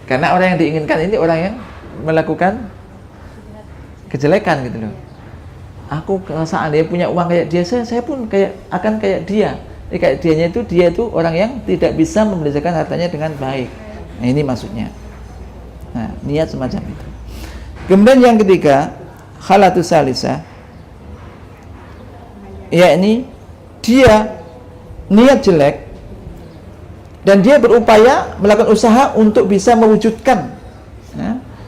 Karena orang yang diinginkan ini orang yang melakukan kejelekan gitu loh. Aku seandainya punya uang kayak dia, saya pun akan kayak dia. Kayak dia itu orang yang tidak bisa membelanjakan hartanya dengan baik. Nah, ini maksudnya. Nah, niat semacam itu. Kemudian yang ketiga, khalatus salisah, yakni dia niat jelek dan dia berupaya melakukan usaha untuk bisa mewujudkan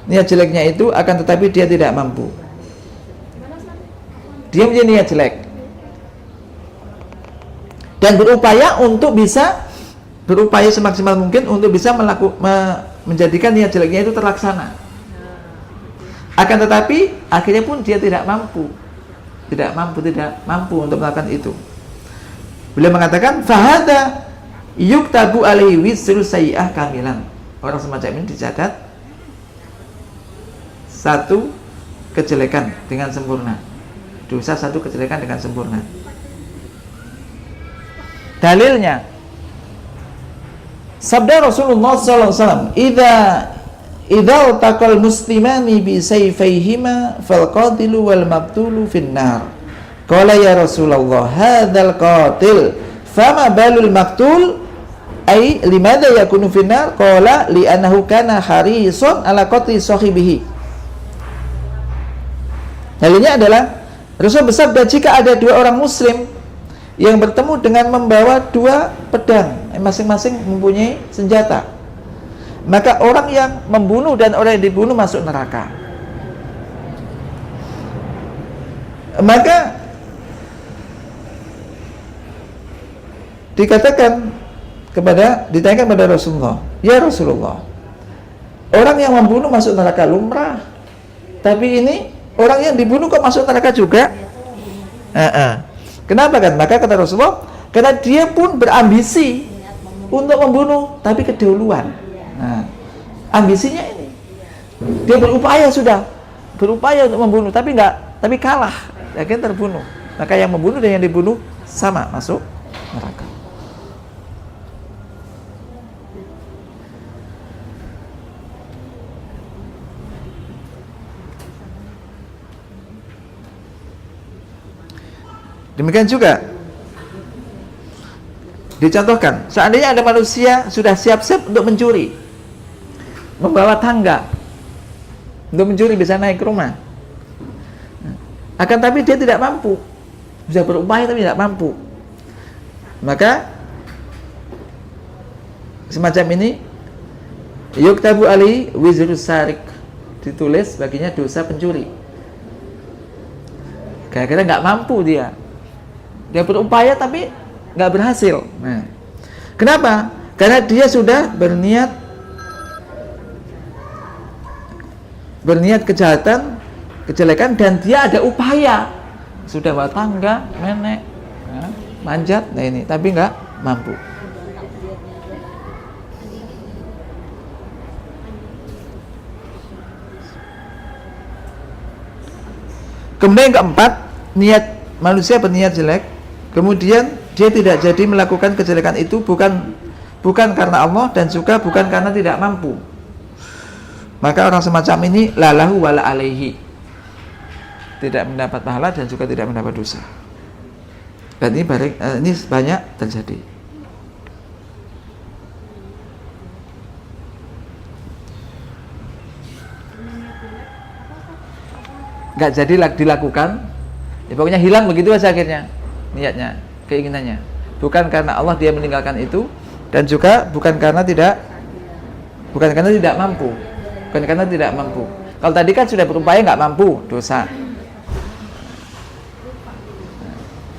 niat jeleknya itu, akan tetapi dia tidak mampu. Dia punya niat jelek dan berupaya semaksimal mungkin untuk bisa menjadikan niat jeleknya itu terlaksana. Akan tetapi akhirnya pun dia tidak mampu untuk melakukan itu. Beliau mengatakan fahada yuktabu alaihi wizru sayyi'ah kamilan. Orang semacam ini dicatat satu kejelekan dengan sempurna. Dosa satu kejelekan dengan sempurna. Dalilnya sabda Rasulullah SAW, idza taqal muslimani bi sayfayhima fal qatilu wal maqtulu finnar. Qala ya Rasulullah hadzal qatil fama balul maqtul ay limadha yakunu finnar? Qala li annahu kana harisun ala qatli sahibihi. Dalilnya adalah Rasul bersabda, jika ada dua orang muslim yang bertemu dengan membawa dua pedang, masing-masing mempunyai senjata, maka orang yang membunuh dan orang yang dibunuh masuk neraka. Maka ditanyakan kepada Rasulullah, ya Rasulullah, orang yang membunuh masuk neraka lumrah, tapi ini orang yang dibunuh kok masuk neraka juga? Kenapa kan? Maka kata Rasulullah, karena dia pun berambisi untuk membunuh, tapi kedahuluan. Nah, ambisinya ini, dia berupaya untuk membunuh, tapi kalah, akhirnya terbunuh. Maka yang membunuh dan yang dibunuh sama masuk neraka. Demikian juga dicontohkan, seandainya ada manusia sudah siap-siap untuk mencuri, membawa tangga untuk mencuri, bisa naik ke rumah, akan tapi dia tidak mampu, bisa berupaya tapi tidak mampu, maka semacam ini yuktabu alaihi wizru sarik, ditulis baginya dosa pencuri. Kira-kira nggak mampu dia berupaya tapi nggak berhasil. Nah, kenapa? Karena dia sudah berniat kejelekan dan dia ada upaya, sudah bawa tangga, menek, manjat, nah ini, tapi nggak mampu. Kemudian yang keempat, manusia berniat jelek, kemudian dia tidak jadi melakukan kejelekan itu bukan karena Allah dan juga bukan karena tidak mampu. Maka orang semacam ini lalahu wala alaihi, tidak mendapat pahala dan juga tidak mendapat dosa. Dan ini banyak terjadi. Nggak jadi dilakukan, ya pokoknya hilang begitu aja akhirnya niatnya, keinginannya. Bukan karena Allah dia meninggalkan itu, dan juga bukan karena tidak mampu. Bukan karena tidak mampu. Kalau tadi kan sudah berupaya nggak mampu, dosa.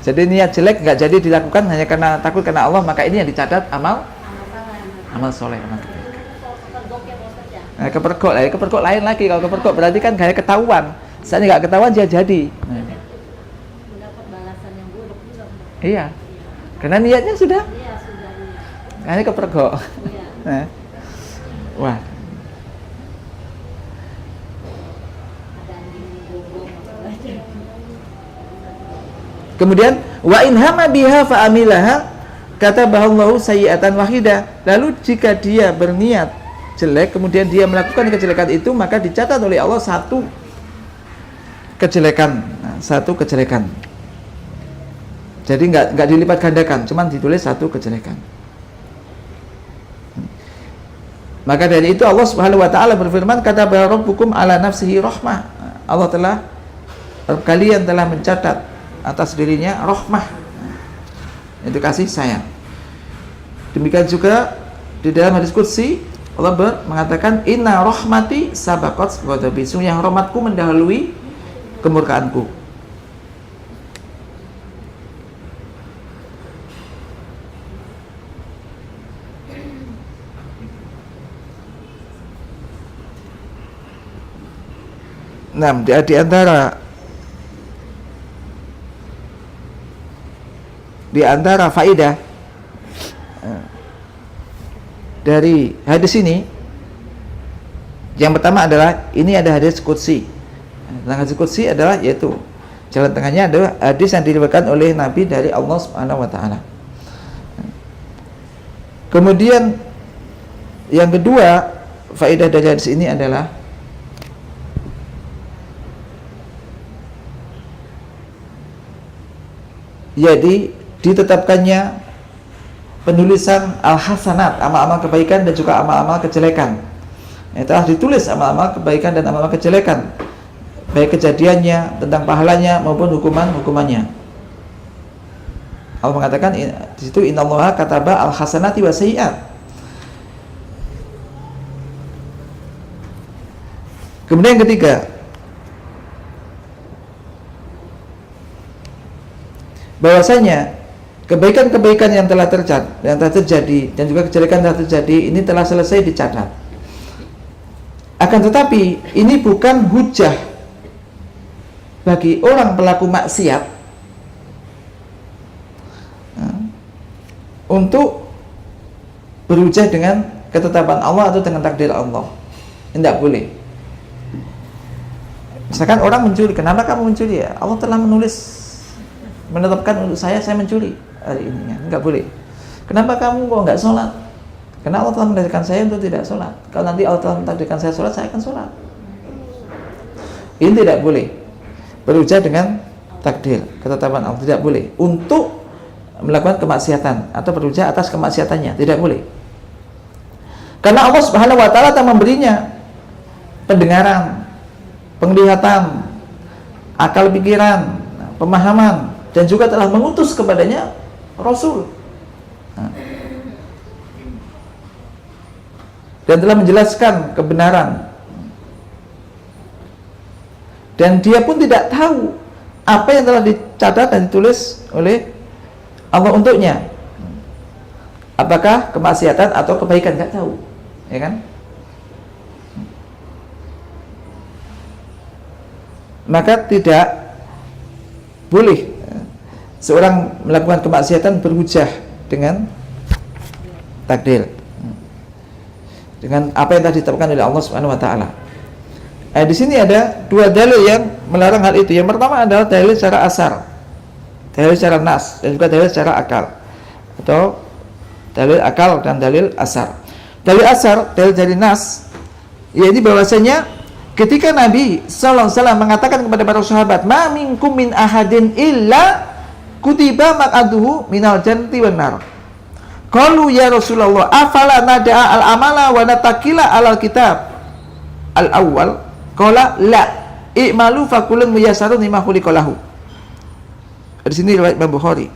Jadi niat jelek nggak jadi dilakukan hanya karena takut karena Allah, maka ini yang dicatat amal soleh, amal kebaikan. Nah, kepergok lain lagi. Kalau kepergok berarti kan gaya ketahuan. Saat nggak ketahuan dia jadi. Nah, mendapat balasan yang buruk juga. Iya, karena niatnya sudah. Iya, sudah. Hanya kepergok. Iya. Nah. Wah. Kemudian wa in hama biha fa amilaha katabahallahu sayyi'atan wahidah. Lalu jika dia berniat jelek kemudian dia melakukan kejelekan itu, maka dicatat oleh Allah satu kejelekan. Jadi enggak dilipat gandakan, cuman ditulis satu kejelekan. Maka dari itu Allah Subhanahu wa taala berfirman, kata rabbukum ala nafsihi rahmah. Allah telah kalian telah mencatat atas dirinya rahmah, itu kasih sayang. Demikian juga di dalam hadis qudsi Allah mengatakan inna rahmati sabaqat ghadabi, sungguh rahmatku mendahului kemurkaanku. Nah, di antara faidah dari hadis ini, yang pertama adalah ini ada hadis qudsi. Hadis qudsi adalah yaitu jalan tengahnya adalah hadis yang diriwayatkan oleh Nabi dari Allah Subhanahu wa taala. Kemudian yang kedua, faedah dari hadis ini adalah jadi ditetapkannya penulisan al-hasanat, amal-amal kebaikan dan juga amal-amal kejelekan. Telah ditulis amal-amal kebaikan dan amal-amal kejelekan, baik kejadiannya, tentang pahalanya maupun hukumannya. Allah mengatakan di situ innallaha kataba al-hasanati wa sayyi'at. Kemudian yang ketiga, bahwasanya kebaikan-kebaikan yang telah terjadi dan juga kejelekan yang telah terjadi ini telah selesai dicatat. Akan tetapi ini bukan hujah bagi orang pelaku maksiat untuk berhujah dengan ketetapan Allah atau dengan takdir Allah. Tidak boleh. Misalkan orang mencuri, kenapa kamu mencuri? Ya, Allah telah menetapkan untuk saya mencuri hari ini, enggak boleh. Kenapa kamu kok enggak sholat? Karena Allah telah menakdirkan saya untuk tidak sholat. Kalau nanti Allah telah menakdirkan saya sholat, saya akan sholat. Ini tidak boleh berhujah dengan takdir, ketetapan Allah, tidak boleh untuk melakukan kemaksiatan atau berhujah atas kemaksiatannya, tidak boleh. Karena Allah Subhanahu wa taala telah memberinya pendengaran, penglihatan, akal pikiran, pemahaman, dan juga telah mengutus kepadanya Rasul. Dan telah menjelaskan kebenaran. Dan dia pun tidak tahu apa yang telah dicatat dan ditulis oleh Allah untuknya. Apakah kemaksiatan atau kebaikan, tidak tahu, ya kan? Maka tidak boleh seorang melakukan kemaksiatan berhujah dengan takdir, dengan apa yang telah ditetapkan oleh Allah Subhanahu wa taala. Di sini ada dua dalil yang melarang hal itu. Yang pertama adalah dalil secara asar, dalil secara nas, dan juga dalil secara akal, atau dalil akal dan dalil asar. Dalil asar, dalil dari nas, yaitu bahwasanya Ketika Nabi sallallahu alaihi wasallam mengatakan kepada para sahabat, "Ma minkum min ahadin illa kutiba maq'aduhu minal jannati wan nar." Qalu ya Rasulullah, afala nada'a al-amala wa natakila alal kitab al-awwal? Qala la, i'malu fakullun muyassarun lima khuliqa lahu. Di sini riwayat Imam Bukhari.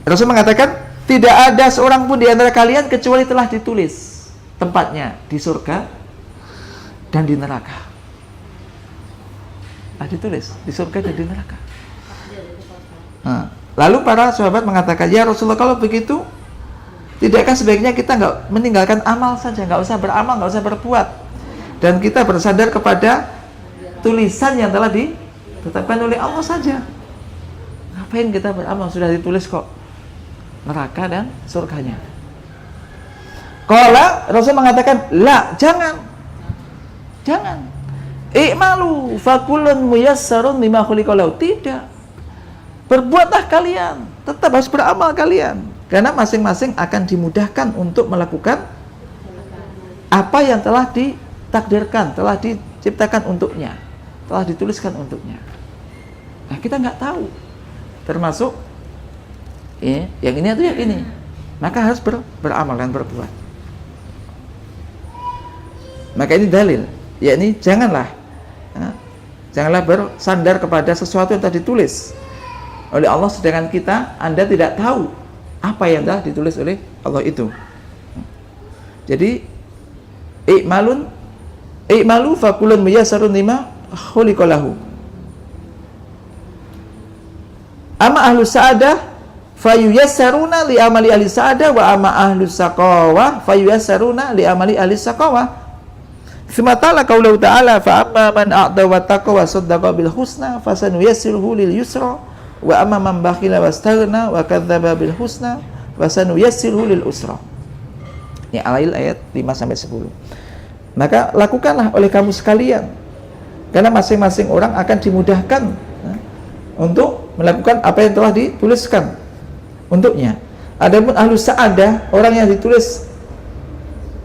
Rasul mengatakan, tidak ada seorang pun di antara kalian kecuali telah ditulis tempatnya di surga dan di neraka. Ditulis di surga dan di neraka. Nah, lalu para sahabat mengatakan, ya Rasulullah, kalau begitu tidakkah sebaiknya kita nggak meninggalkan amal saja, nggak usah beramal, nggak usah berbuat, dan kita bersandar kepada tulisan yang telah ditetapkan oleh Allah saja. Ngapain kita beramal, sudah ditulis kok neraka dan surganya. Qala, Rasul mengatakan, la, jangan. I'malu fakullun muyassarun lima khuliqa lahu. Tidak. Berbuatlah kalian, tetap harus beramal kalian, karena masing-masing akan dimudahkan untuk melakukan apa yang telah ditakdirkan, telah diciptakan untuknya, telah dituliskan untuknya. Nah, kita nggak tahu, termasuk yang ini atau yang ini, maka harus beramal dan berbuat. Maka ini dalil, yakni janganlah bersandar kepada sesuatu yang telah ditulis oleh Allah, sedangkan Anda tidak tahu apa yang telah ditulis oleh Allah itu. Jadi i'malu fakullun muyassarun lima khuliqa lahu. Amma ahlus sa'adah fayuyassaruna li amali ahli sa'adah wa amma ahlus saqawah fayuyassaruna li amali ahli saqawah. Sematala qaulahu ta'ala fa amma man a'ta wa taqa wa saddaqa bil husna fasanuyassiruhu lil yusra wa amma man bakhila wastaghna wa kadzdzaba bil husna fasanuyassiruhu lil usra. Ini Al-Lail ayat 5 sampai 10. Maka lakukanlah oleh kamu sekalian, karena masing-masing orang akan dimudahkan untuk melakukan apa yang telah dituliskan untuknya. Adapun ahlus sa'adah, orang yang ditulis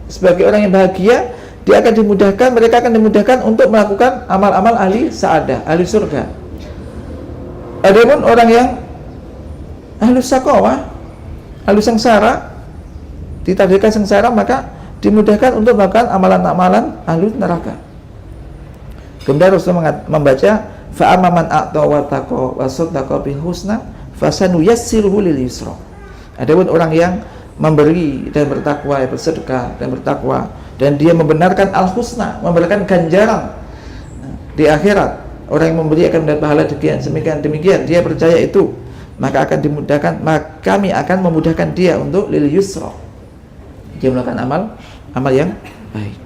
sebagai orang yang bahagia, dia akan dimudahkan, mereka akan dimudahkan untuk melakukan amal-amal ahli sa'adah, ahli surga. Adapun orang yang ahlus saqawah, ahli sengsara, ditakdirkan sengsara, maka dimudahkan untuk melakukan amalan-amalan ahli neraka. Kemudian Rasulullah membaca fa amma man a'ta wa taqa wa saddaqa bil husna fasanuyassiruhu lil yusra. Adapun orang yang memberi dan bertakwa, bersedekah dan bertakwa, dan dia membenarkan al-husna, memberikan ganjaran di akhirat, orang yang memberi akan mendapat pahala demikian, dia percaya itu, maka akan dimudahkan, maka kami akan memudahkan dia untuk lil yusra, dia melakukan amal yang baik.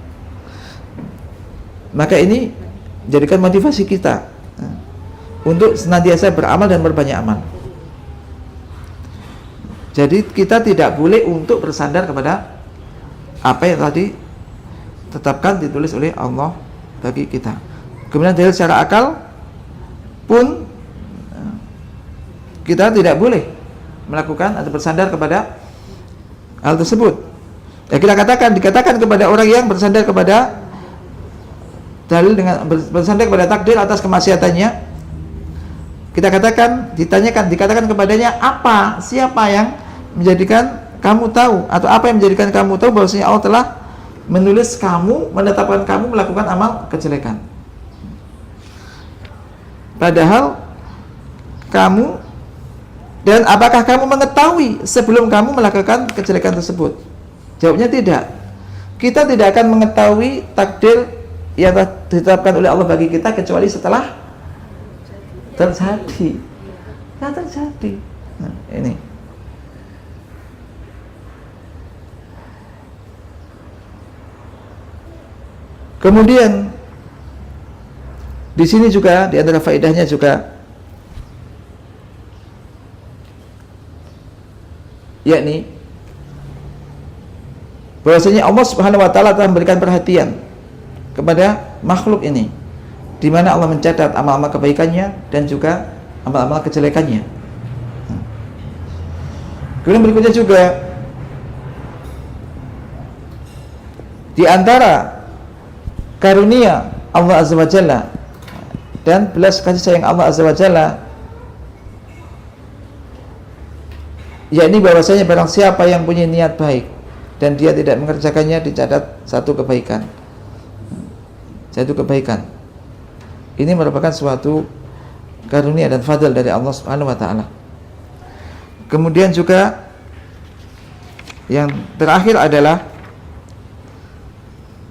Maka ini jadikan motivasi kita untuk senantiasa beramal dan berbanyak amal. Jadi kita tidak boleh untuk bersandar kepada apa yang telah ditetapkan, ditulis oleh Allah bagi kita. Kemudian dari secara akal pun kita tidak boleh melakukan atau bersandar kepada hal tersebut. Ya, dikatakan kepada orang yang bersandar kepada dalil dengan bersandar kepada takdir atas kemaksiatannya, dikatakan kepadanya, siapa yang menjadikan kamu tahu, atau apa yang menjadikan kamu tahu bahwasanya Allah telah menulis kamu, menetapkan kamu melakukan amal kejelekan, padahal kamu, dan apakah kamu mengetahui sebelum kamu melakukan kejelekan tersebut? Jawabnya tidak. Kita tidak akan mengetahui takdir yang telah ditetapkan oleh Allah bagi kita kecuali setelah terjadi. Nah, ini. Kemudian di sini juga di antara faedahnya juga, yakni bahwasanya Allah Subhanahu wa taala telah memberikan perhatian kepada makhluk ini, di mana Allah mencatat amal-amal kebaikannya dan juga amal-amal kejelekannya. Kemudian berikutnya juga di antara karunia Allah Azza wa Jalla dan belas kasih sayang Allah Azza wa Jalla, yakni bahwasanya barang siapa yang punya niat baik dan dia tidak mengerjakannya, dicatat satu kebaikan. Ini merupakan suatu karunia dan fadl dari Allah Subhanahu wa taala. Kemudian juga yang terakhir adalah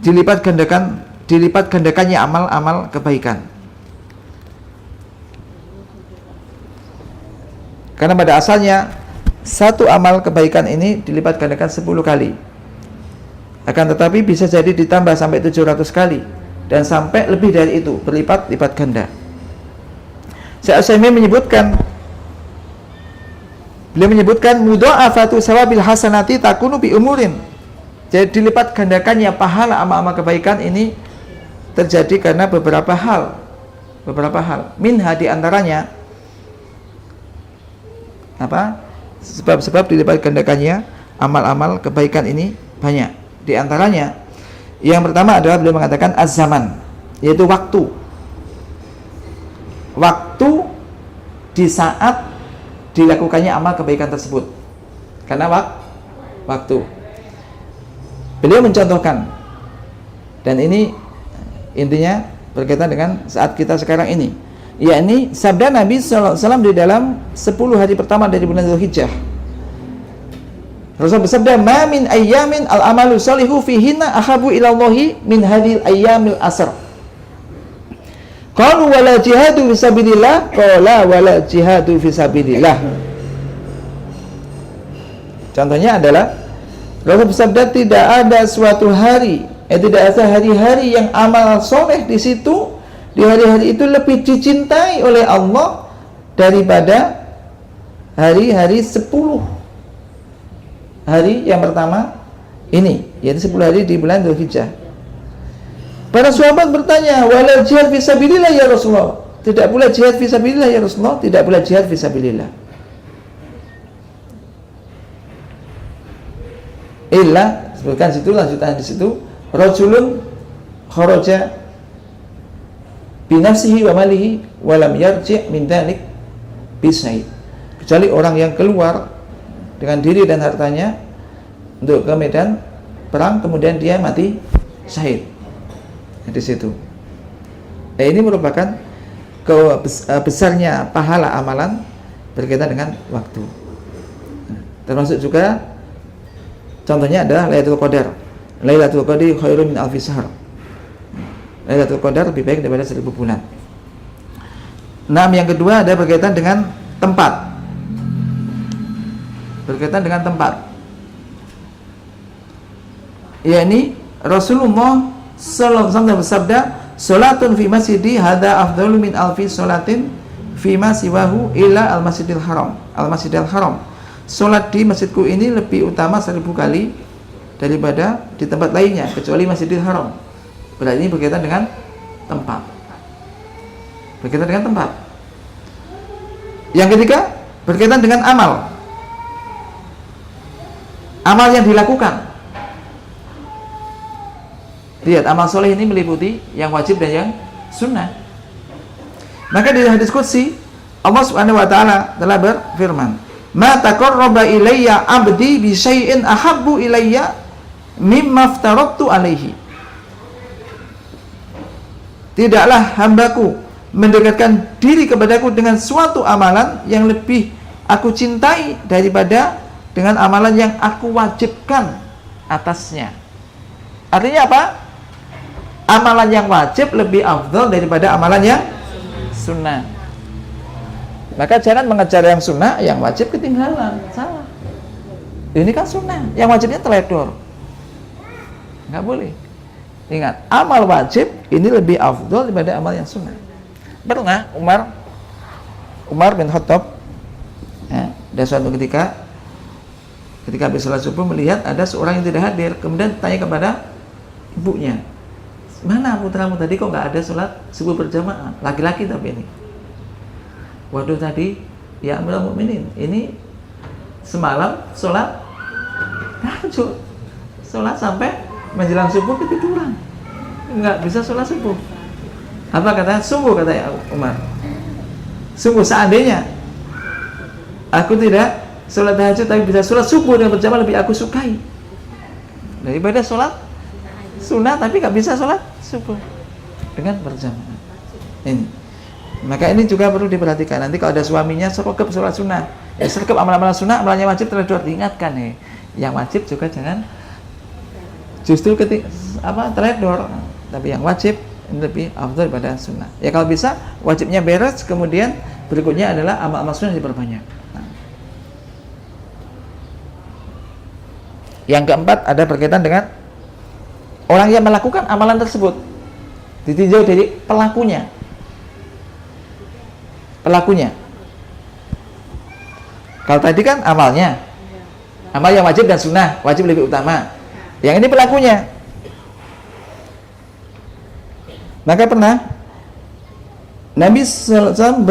dilipat gandakannya amal-amal kebaikan. Karena pada asalnya satu amal kebaikan ini dilipat gandakan 10 kali. Akan tetapi bisa jadi ditambah sampai 700 kali dan sampai lebih dari itu, berlipat-lipat ganda. Syekh Utsaimin beliau menyebutkan mudha'afatu sawabil hasanati takunu bi umurin. Jadi dilipat gandakannya pahala amal-amal kebaikan ini terjadi karena beberapa hal. Minha di antaranya apa? Sebab-sebab dilipat gandakannya amal-amal kebaikan ini banyak. Di antaranya yang pertama adalah beliau mengatakan az-zaman, yaitu waktu. Waktu di saat dilakukannya amal kebaikan tersebut. Karena waktu. Beliau mencontohkan, dan ini intinya berkaitan dengan saat kita sekarang ini, yakni sabda Nabi SAW di dalam 10 hari pertama dari bulan Dzulhijjah. Rasul bersabda, "Ma min ayyamin al-amalu shalihu fihinna ahabu ilallahi min hadhil ayyamil asr." Qalu wala jihadu fisabilillah, qala wala jihadu fisabilillah. Contohnya adalah Rasul bersabda, tidak ada suatu hari, tidak ada hari-hari yang amal soleh di situ, di hari-hari itu lebih dicintai oleh Allah daripada hari-hari 10 hari yang pertama ini, yaitu 10 hari di bulan Dzulhijjah. Para sahabat bertanya, wala jihad fisabilillah ya Rasulullah? Tidak pula jihad fisabilillah ya Rasulullah? Tidak pula jihad fisabilillah. Illa, sebutkan situ, lanjutan di situ, rajulun kharaja bi nafsihi wa malihi wa lam yarji' min dzalik bisaid. Kecuali orang yang keluar dengan diri dan hartanya untuk ke medan perang, kemudian dia mati syahid di situ. Nah, ini merupakan besarnya pahala amalan berkaitan dengan waktu. Termasuk juga contohnya adalah Lailatul Qadar. Lailatul Qadri khairun min alfi syahr. Lailatul Qadar lebih baik daripada 1000 bulan. Nah, yang kedua ada berkaitan dengan tempat. Berkaitan dengan tempat, yakni Rasulullah sallallahu alaihi wasallam bersabda, "Salatun fi masjidi hadza afdalu min alfi salatin fi ma siwahu ila al-masjidil haram." Al-Masjidil Haram. Salat di masjidku ini lebih utama 1000 kali daripada di tempat lainnya kecuali Masjidil Haram. Berarti ini berkaitan dengan tempat. Berkaitan dengan tempat. Yang ketiga, berkaitan dengan amal. Amal yang dilakukan. Lihat, amal soleh ini meliputi yang wajib dan yang sunnah. Maka di hadis qudsi Allah Subhanahu wa taala telah berfirman, "Ma taqarraba ilayya 'abdi bi syai'in ahabbu ilayya mimma aftaradtu alaihi." Tidaklah hambaku mendekatkan diri kepadaku dengan suatu amalan yang lebih aku cintai daripada dengan amalan yang aku wajibkan atasnya. Artinya apa? Amalan yang wajib lebih afdal daripada amalan yang sunnah. Maka jangan mengejar yang sunnah, yang wajib ketinggalan. Salah. Ini kan sunnah, yang wajibnya teledor. Nggak boleh. Ingat, amal wajib ini lebih afdal daripada amal yang sunnah. Pernah Umar bin Khattab, ada suatu ketika habis sholat subuh melihat ada seorang yang tidak hadir, kemudian tanya kepada ibunya, "Mana putramu tadi kok nggak ada sholat subuh berjamaah?" Laki-laki tapi ini. "Waduh, tadi ya Amirul Mukminin, ini semalam sholat tahajud, sholat sampai menjelang subuh ketiduran." nggak bisa sholat subuh. Apa kata sungguh, kata Umar, sungguh seandainya aku tidak sholat tahajud tapi bisa sholat subuh dengan berjamaah lebih aku sukai daripada sholat sunnah tapi nggak bisa sholat subuh dengan berjamaah. Ini, maka ini juga perlu diperhatikan. Nanti kalau ada suaminya sergap sholat sunnah, sergap amalan-amalan sunnah, amalannya wajib terledor, diingatkan nih, yang wajib juga jangan justru terledor, tapi yang wajib lebih afdal daripada sunnah. Ya kalau bisa wajibnya beres, kemudian berikutnya adalah amal-amal sunnah diperbanyak. Nah. Yang keempat ada berkaitan dengan orang yang melakukan amalan tersebut, ditinjau dari pelakunya. Kalau tadi kan amalnya, amal yang wajib dan sunnah, wajib lebih utama. Yang ini pelakunya. Maka pernah Nabi SAW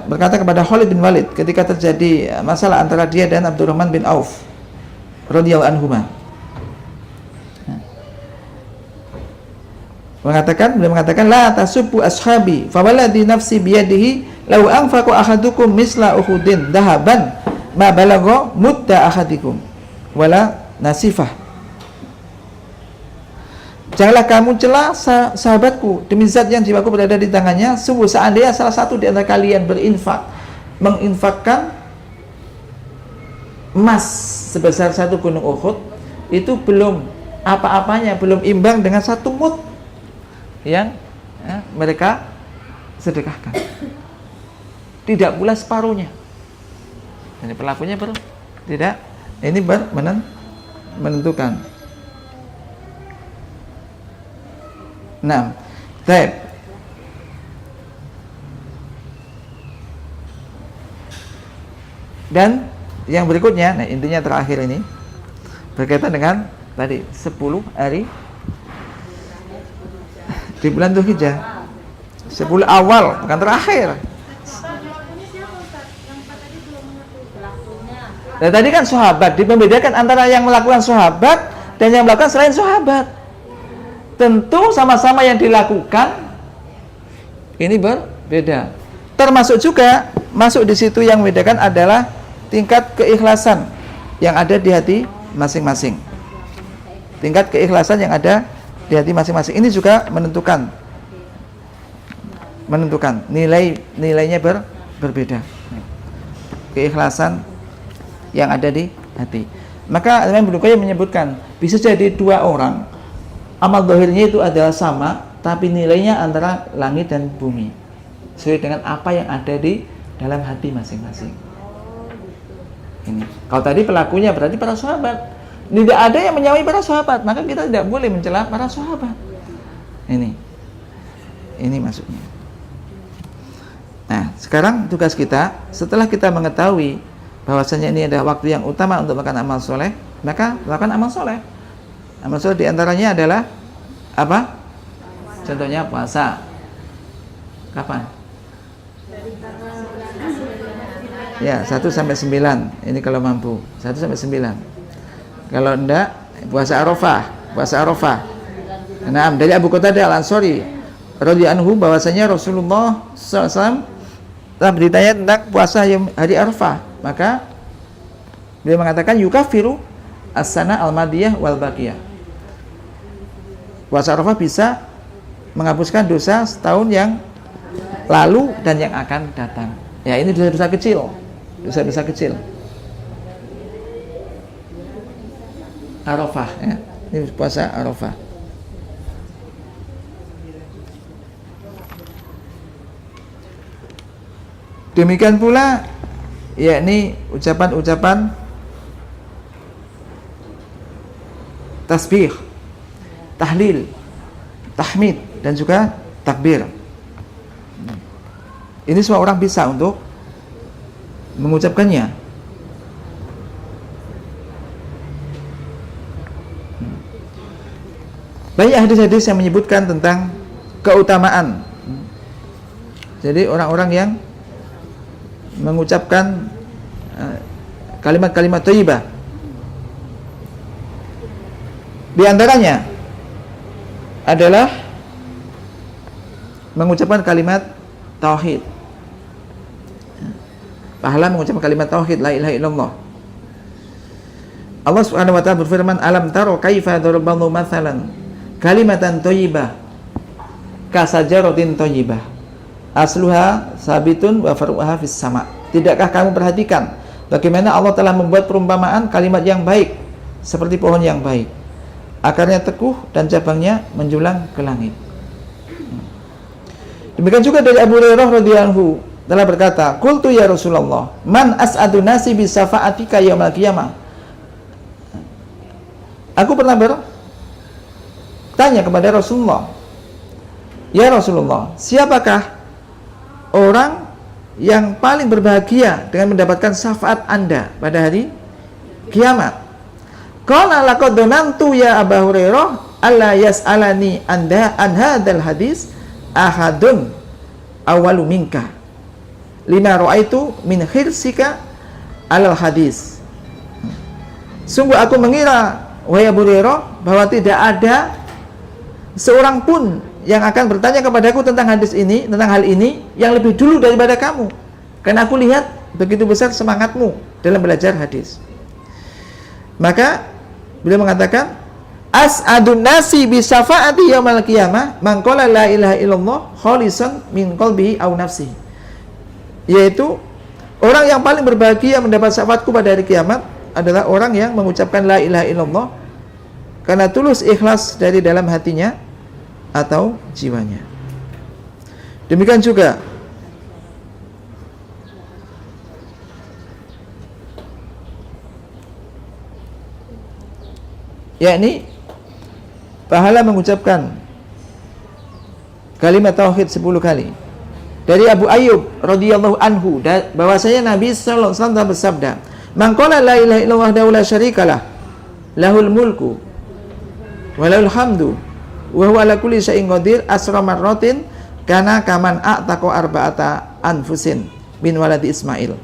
berkata kepada Khalid bin Walid ketika terjadi masalah antara dia dan Abdurrahman bin Auf radhiyallahu anhuma. Beliau mengatakan la tasubbu ashabi fa walladhi nafsi biyadihi law anfaqa ahadukum misla uhudin dahaban ma balagha mudda ahadikum wala nasifah. Janganlah kamu celah sahabatku, demi zat yang jiwaku berada di tangannya, sungguh seandainya salah satu di antara kalian menginfakkan emas sebesar satu gunung Uhud, itu belum apa-apanya, belum imbang dengan satu mud yang mereka sedekahkan, tidak pula separuhnya. Ini pelakunya tidak, ini menentukan. Nah, baik. Dan yang berikutnya, nah intinya terakhir ini berkaitan dengan tadi 10 hari di bulan Dzulhijjah. 10 awal, bukan terakhir. Nah, tadi kan sahabat, membedakan antara yang melakukan sahabat dan yang melakukan selain sahabat. Tentu sama-sama yang dilakukan ini berbeda. Termasuk juga masuk di situ yang membedakan adalah tingkat keikhlasan yang ada di hati masing-masing. Tingkat keikhlasan yang ada di hati masing-masing ini juga menentukan nilainya berbeda. Keikhlasan yang ada di hati. Maka Imam Ibnu Qayyim menyebutkan bisa jadi dua orang amal zahirnya itu adalah sama, tapi nilainya antara langit dan bumi, sesuai dengan apa yang ada di dalam hati masing-masing. Ini. Kalau tadi pelakunya berarti para sahabat, tidak ada yang menyamai para sahabat, maka kita tidak boleh mencela para sahabat. Ini maksudnya. Nah, sekarang tugas kita, setelah kita mengetahui bahwasanya ini adalah waktu yang utama untuk melakukan amal soleh, maka lakukan amal soleh. Amal soleh diantaranya adalah apa? Contohnya puasa. Kapan? Ya, 1-9. Ini kalau mampu. 1-9. Kalau enggak, puasa Arafah. Nah, dari Abu Qatadah Al-Ansari radhiyallahu anhu bahwasanya Rasulullah SAW telah ditanya tentang puasa hari Arafah, maka beliau mengatakan yukafiru as-sana al-madiyah wal baqiyah. Puasa Arafah bisa menghapuskan dosa setahun yang lalu dan yang akan datang. Ya, ini dosa-dosa kecil. Dosa-dosa kecil. Arafah, ya. Ini puasa Arafah. Demikian pula yakni ucapan-ucapan tasbih, tahlil, tahmid dan juga takbir. Ini semua orang bisa untuk mengucapkannya. Banyak hadis-hadis yang menyebutkan tentang keutamaan. Jadi orang-orang yang mengucapkan kalimat-kalimat thayyibah Di antaranya adalah mengucapkan kalimat tauhid. Pahala mengucapkan kalimat tauhid, la ilaha illallah. Allah Subhanahu wa taala berfirman, alam taro kaifa daraballahu mathalan kalimatan thayyibah kasajaratin thayyibah asluha sabitun wa faru'uha fis sama. Tidakkah kamu perhatikan bagaimana Allah telah membuat perumpamaan kalimat yang baik seperti pohon yang baik, akarnya teguh dan cabangnya menjulang ke langit. Demikian juga dari Abu Hurairah radhiyallahu anhu telah berkata, qultu ya Rasulullah, man as'adu nasi bi syafa'atika yaumil qiyamah. Aku pernah bertanya kepada Rasulullah, ya Rasulullah, siapakah orang yang paling berbahagia dengan mendapatkan syafaat Anda pada hari kiamat? Qala laqad dhanantu ya Abu Hurairah alla yas'alani anda an hadzal hadis ahadun awalu minka lima ra'aitu min khirsika alal hadis. Sungguh aku mengira, wahai Abu Hurairah, bahwa tidak ada seorang pun yang akan bertanya kepadaku tentang hadis ini, tentang hal ini yang lebih dulu daripada kamu, karena aku lihat begitu besar semangatmu dalam belajar hadis. Maka beliau mengatakan, as'adun nasi bi syafaati yaumil qiyamah man qala la ilaha illallah khalisan min qalbihi aw nafsihi. Yaitu orang yang paling berbahagia mendapat syafaatku pada hari kiamat adalah orang yang mengucapkan la ilaha illallah karena tulus ikhlas dari dalam hatinya atau jiwanya. Demikian juga yakni pahala mengucapkan kalimat tauhid 10 kali. Dari Abu Ayyub radhiyallahu anhu bahwasanya Nabi sallallahu alaihi wasallam bersabda, "Man qala la ilaha illallah wahdahu la syarikalah, lahul mulku wa lahul hamdu wa huwa ala kulli syai'in qadir asra marratin kana kaman a'taqa arba'ata anfusin min waladi Ismail."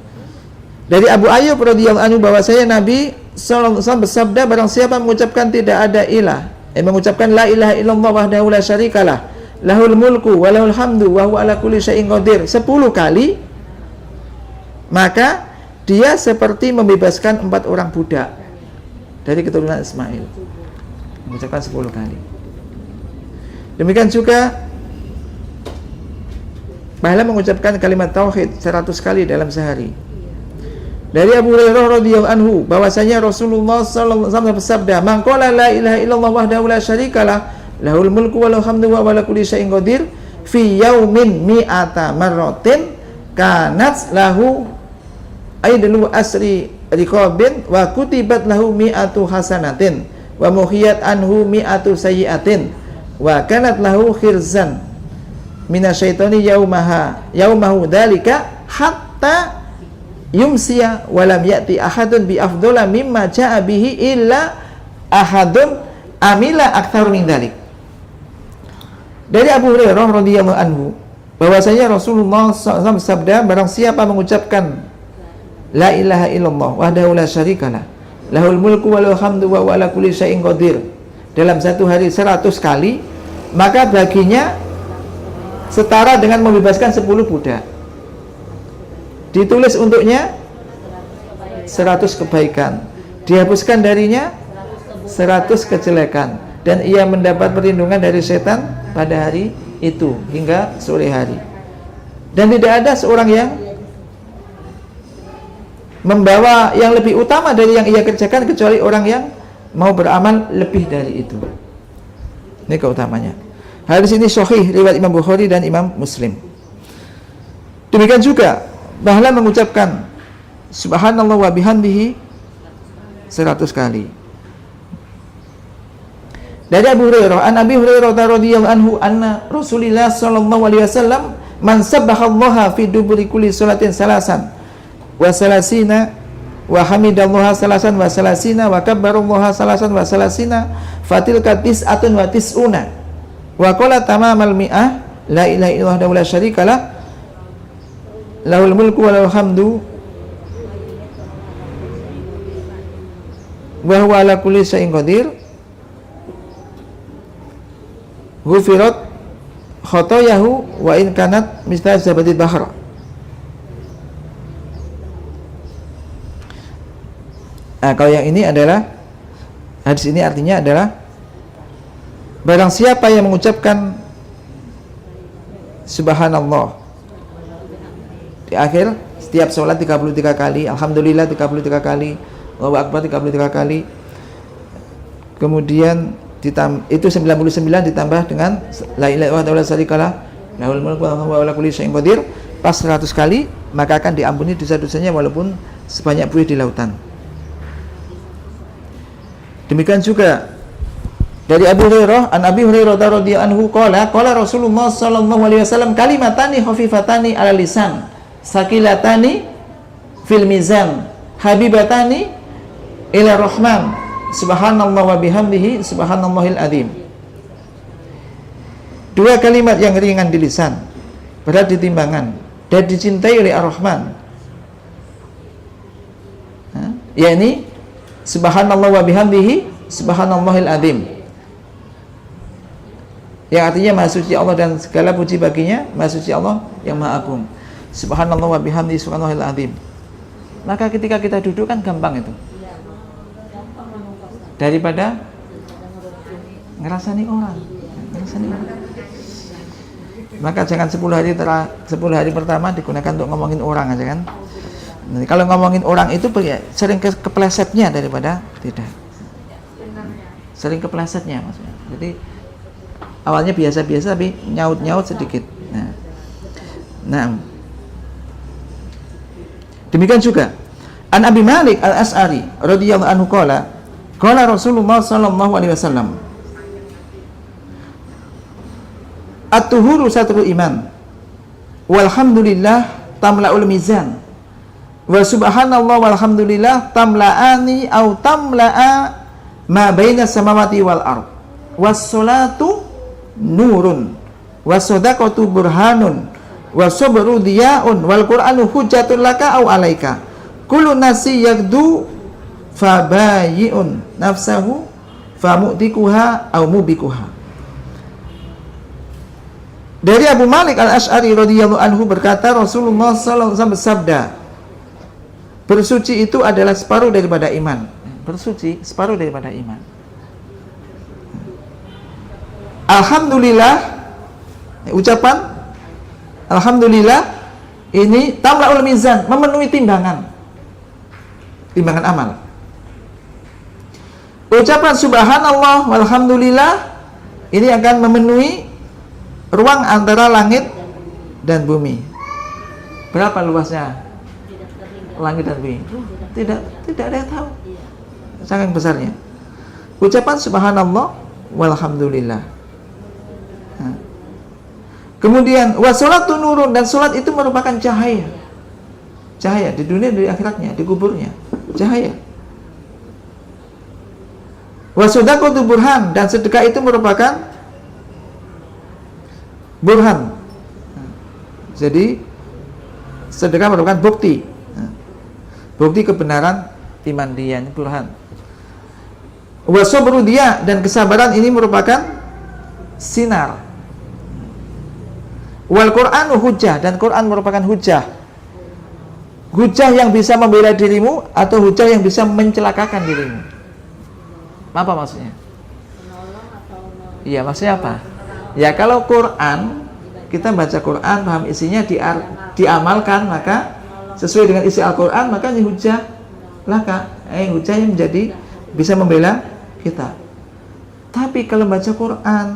Dari Abu Ayyub radhiyallahu anhu bahwasanya Nabi sallallahu alaihi wasallam bersabda, barang siapa mengucapkan tidak ada ilah, mengucapkan la ilaha illallah wahdahu la syarikalah, lahul mulku wa lahul hamdu wa huwa ala kulli syai'in qadir 10 kali, maka dia seperti membebaskan 4 orang budak dari keturunan Ismail. Mengucapkan 10 kali. Demikian juga pahala mengucapkan kalimat tauhid 100 kali dalam sehari. Dari Abu Hurairah radhiyallahu anhu bahwasanya Rasulullah sallallahu alaihi wasallam bersabda, "Man qala la ilaha illallah wahdahu la syarikalah, lahul mulku wa lahul hamdu wa ala kulli syai'in qadir fi yaumin mi'ata marratin kanat lahu aidlu asri riqabin wa kutibat lahu mi'atu hasanatin wa muhiyat anhu mi'atu sayyi'atin wa kanat lahu khirzan minasyaitani yaumahu dzalika hatta yumsiya walam ya'ti ahadun bi afdhala mimma ja'a bihi illa ahadun amila aktsar min dzalik." Dari Abu Hurairah radhiyallahu anhu bahwasanya Rasulullah SAW bersabda, barang siapa mengucapkan la ilaha illallah wahdahu la syarikalah, lahul mulku wa lahul hamdu wa huwa ala kulli syai'in qadir dalam satu hari 100 kali, maka baginya setara dengan membebaskan 10 budak. Ditulis untuknya 100 kebaikan, dihapuskan darinya 100 kejelekan, dan ia mendapat perlindungan dari setan pada hari itu hingga sore hari. Dan tidak ada seorang yang membawa yang lebih utama dari yang ia kerjakan kecuali orang yang mau beramal lebih dari itu. Ini keutamanya. Hadis ini sahih riwayat Imam Bukhari dan Imam Muslim. Demikian juga pahala mengucapkan subhanallah wa bihamdihi 100 kali. Dari Abu Hurairah, an Abi Hurairah radhiyallahu anhu anna Rasulullah sallallahu alaihi wasallam man sabbahallaha fi duburi kulli salatin salasan wa salasina wa hamidallaha salasan wa salasina wa kabbarallaha salasan wa salasina fatilka tis'atun wa tis'una wa qala tamamal mi'ah la ilaha illallah la syarikalah lahul mulku wa lahul hamdu wa huwa ala kulli syai'in qadir ghufirat khotoyahu wa in kanat mithla zabadil bahr. Nah, kalau yang ini adalah hadis ini artinya adalah barang siapa yang mengucapkan subhanallah di akhir setiap sholat 33 kali, alhamdulillah 33 kali, Allahu akbar 33 kali. Kemudian itu 99 ditambah dengan la ilaha illallah la syarikalah lahul mulku wa huwa ala kulli syai'in qadir, pas 100 kali maka akan diampuni dosa-dosanya walaupun sebanyak buih di lautan. Demikian juga dari Abu Hurairah, an Abi Hurairah radhiyallahu anhu qala Rasulullah sallallahu alaihi wasallam kalimatani khafifatani ala lisan sakilatani fil mizan habibatani ila rahman subhanallah wa bihamdihi subhanallahil azim. Dua kalimat yang ringan di lisan, berat di timbangan dan dicintai oleh Ar-Rahman, yakni subhanallah wa bihamdihi subhanallahil azim, yang artinya maha suci Allah dan segala puji baginya, maha suci Allah yang maha agung. Subhanallah wa bihamdihi subhanallahil azim. Maka ketika kita duduk kan gampang itu, daripada ngerasani orang. Maka jangan 10 hari pertama digunakan untuk ngomongin orang aja kan. Nah, kalau ngomongin orang itu sering keplesetnya daripada tidak. Sering keplesetnya maksudnya. Jadi awalnya biasa-biasa tapi nyaut-nyaut sedikit. Nah. Demikian juga An Abi Malik Al-Asy'ari radhiyallahu anhu qala Rasulullah sallallahu alaihi wasallam at-tuhuru satrul iman walhamdulillah tamla'ul mizan wa subhanallah walhamdulillah tamla'ani au tamla'a ma baina samawati wal ard was salatu nurun was sadaqatu burhanun was sabru diya'un wal qur'anu hujjatun laka au alaika kullu nasi yagdu fabayi'un nafsahu famu'tikuha au mubikuha. Dari Abu Malik Al-Asy'ari radhiyallahu anhu berkata Rasulullah sallallahu alaihi wasallam bersabda, bersuci itu adalah separuh daripada iman. Bersuci separuh daripada iman. Alhamdulillah, ucapan alhamdulillah ini tamla'ul mizan, memenuhi timbangan amal. Ucapan subhanallah walhamdulillah ini akan memenuhi ruang antara langit dan bumi. Berapa luasnya langit dan bumi? Tidak ada yang tahu. Sangat besarnya. Ucapan subhanallah walhamdulillah. Kemudian wassalatu nurun, dan salat itu merupakan cahaya. Cahaya di dunia, di akhiratnya, di kuburnya. Cahaya. Wasadaqatu burhan, dan sedekah itu merupakan burhan. Jadi sedekah merupakan bukti kebenaran iman dia, burhan. Wasabru dia, dan kesabaran ini merupakan sinar. Wal Qur'anu hujjah, dan Quran merupakan hujjah. Hujjah yang bisa membela dirimu atau hujjah yang bisa mencelakakan dirimu. Apa maksudnya? Iya, maksudnya apa? Ya kalau Quran, kita baca Quran, paham isinya, diamalkan, maka sesuai dengan isi Al-Quran, maka ini hujjah laka, hujjah yang menjadi bisa membela kita. Tapi kalau baca Quran,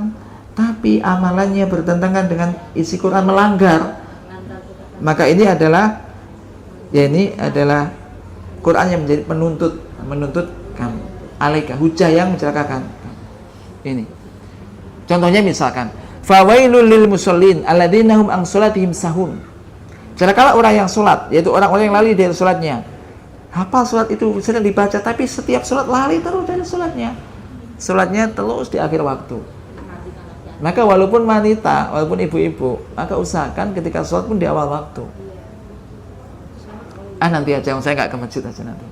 tapi amalannya bertentangan dengan isi Quran, melanggar, maka ini adalah Quran yang menjadi menuntut kamu, alaika, hujjah yang mencelakakan ini. Contohnya misalkan, fawailul lil musallin alladzina hum an salatihim sahun. Celakalah orang yang salat, yaitu orang-orang yang lali dari salatnya. Hafal salat itu sedang dibaca, tapi setiap salat lali terus dari salatnya. Salatnya terus di akhir waktu. Maka walaupun wanita, walaupun ibu-ibu, maka usahakan ketika salat pun di awal waktu. Nanti aja, saya nggak ke masjid aja nanti.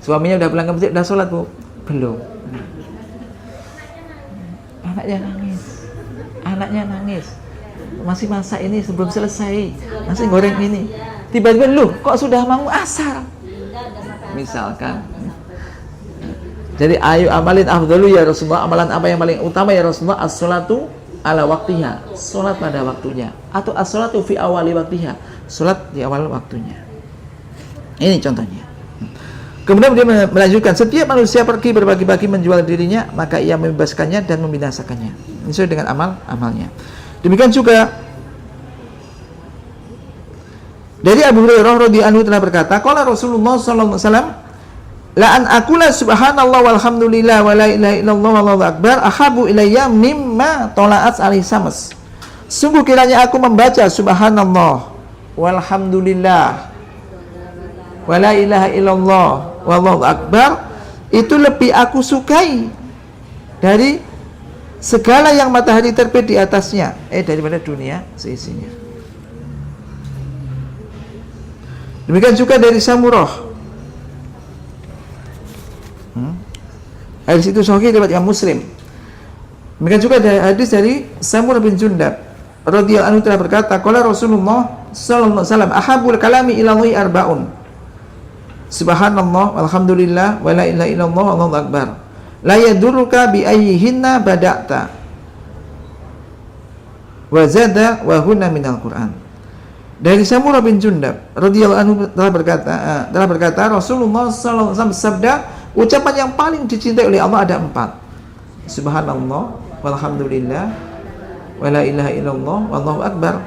Suaminya udah pulang ke masjid, udah salat bu? Belum. Anaknya nangis. anaknya nangis, masih masak ini sebelum selesai, masih goreng ini, tiba-tiba loh kok sudah mau asar misalkan. Jadi ayo amalin afdalu ya Rasulullah, amalan apa yang paling utama ya Rasulullah? As-sholatu ala waktiha, sholat pada waktunya, atau as-sholatu fi awali waktiha, sholat di awal waktunya. Ini contohnya. Kemudian dia melanjutkan, setiap manusia pergi berbagi-bagi menjual dirinya, maka ia membebaskannya dan membinasakannya. Ini sesuai dengan amalnya. Demikian juga dari Abu Hurairah radhiyallahu anhu telah berkata, qala Rasulullah sallallahu alaihi wasallam, la an aqula subhanallah walhamdulillah wa la ilaha illallah wallahu akbar ahabu ilayya mimma tala'at alaihi syams. Sungguh kiranya aku membaca subhanallah walhamdulillah wa la ilaha illallah wallahu akbar, itu lebih aku sukai dari segala yang matahari terbit di atasnya, daripada dunia seisinya. Demikian juga dari Samurah. Hadis itu sahih riwayat Imam Muslim. Demikian juga ada hadis dari Samurah bin Jundab radhiyallahu anhu telah berkata, qala Rasulullah sallallahu alaihi wasallam, ahabul kalami ila Allahi arba'un, subhanallah walhamdulillah wa la ilaha illallah wallahu akbar, la yadurruka bi ayyihinna bada'ta, wa zada wa hunna minal Qur'an. Dari Samurah bin Jundab radhiyallahu anhu telah berkata Rasulullah sallallahu alaihi wasallam sabda, ucapan yang paling dicintai oleh Allah ada 4. Subhanallah walhamdulillah wa la ilaha illallah wallahu akbar.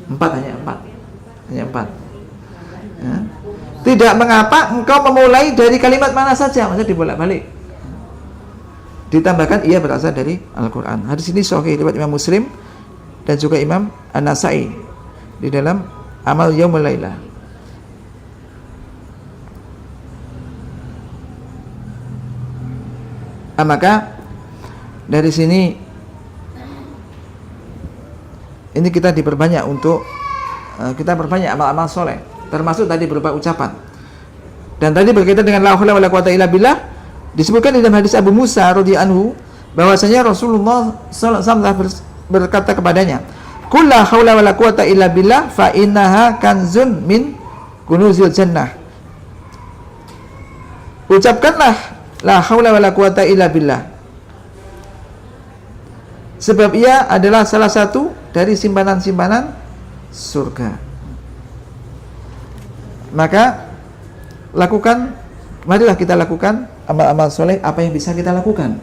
4, hanya 4. Tidak mengapa engkau memulai dari kalimat mana saja, maksudnya dibolak-balik. Ditambahkan ia berasal dari Al-Qur'an. Hadis ini sahih riwayat Imam Muslim dan juga Imam An-Nasa'i di dalam Amal Yaumul Lailah. Maka dari sini ini kita diperbanyak untuk kita perbanyak amal-amal soleh, termasuk tadi berupa ucapan. Dan tadi berkaitan dengan la haula wala quwata illa billah, disebutkan di dalam hadis Abu Musa radhiyallahu anhu bahwasanya Rasulullah sallallahu alaihi wasallam berkata kepadanya, qul la haula wala quwata illa billah fa innaha kanzun min kunuzil jannah. Ucapkanlah la haula wala quwata illa billah, sebab ia adalah salah satu dari simpanan-simpanan surga. Maka marilah kita lakukan amal-amal soleh apa yang bisa kita lakukan,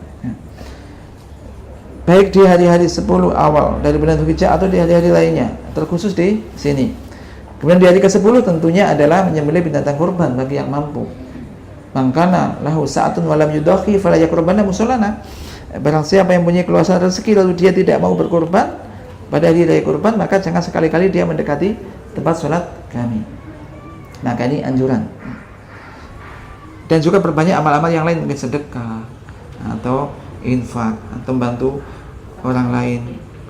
baik di hari-hari 10 awal dari bulan Dzulhijjah atau di hari-hari lainnya, terkhusus di sini. Kemudian di hari ke-10 tentunya adalah menyembelih binatang kurban bagi yang mampu. Mangkana lahu sa'atun walam yudakhi fala yaqrabanna musallana. Barang siapa yang punya keluasan rezeki lalu dia tidak mau berkorban pada hari raya kurban, maka jangan sekali-kali dia mendekati tempat sholat kami. Maka ini anjuran. Dan juga berbanyak amal-amal yang lain, mungkin sedekah atau infak atau membantu orang lain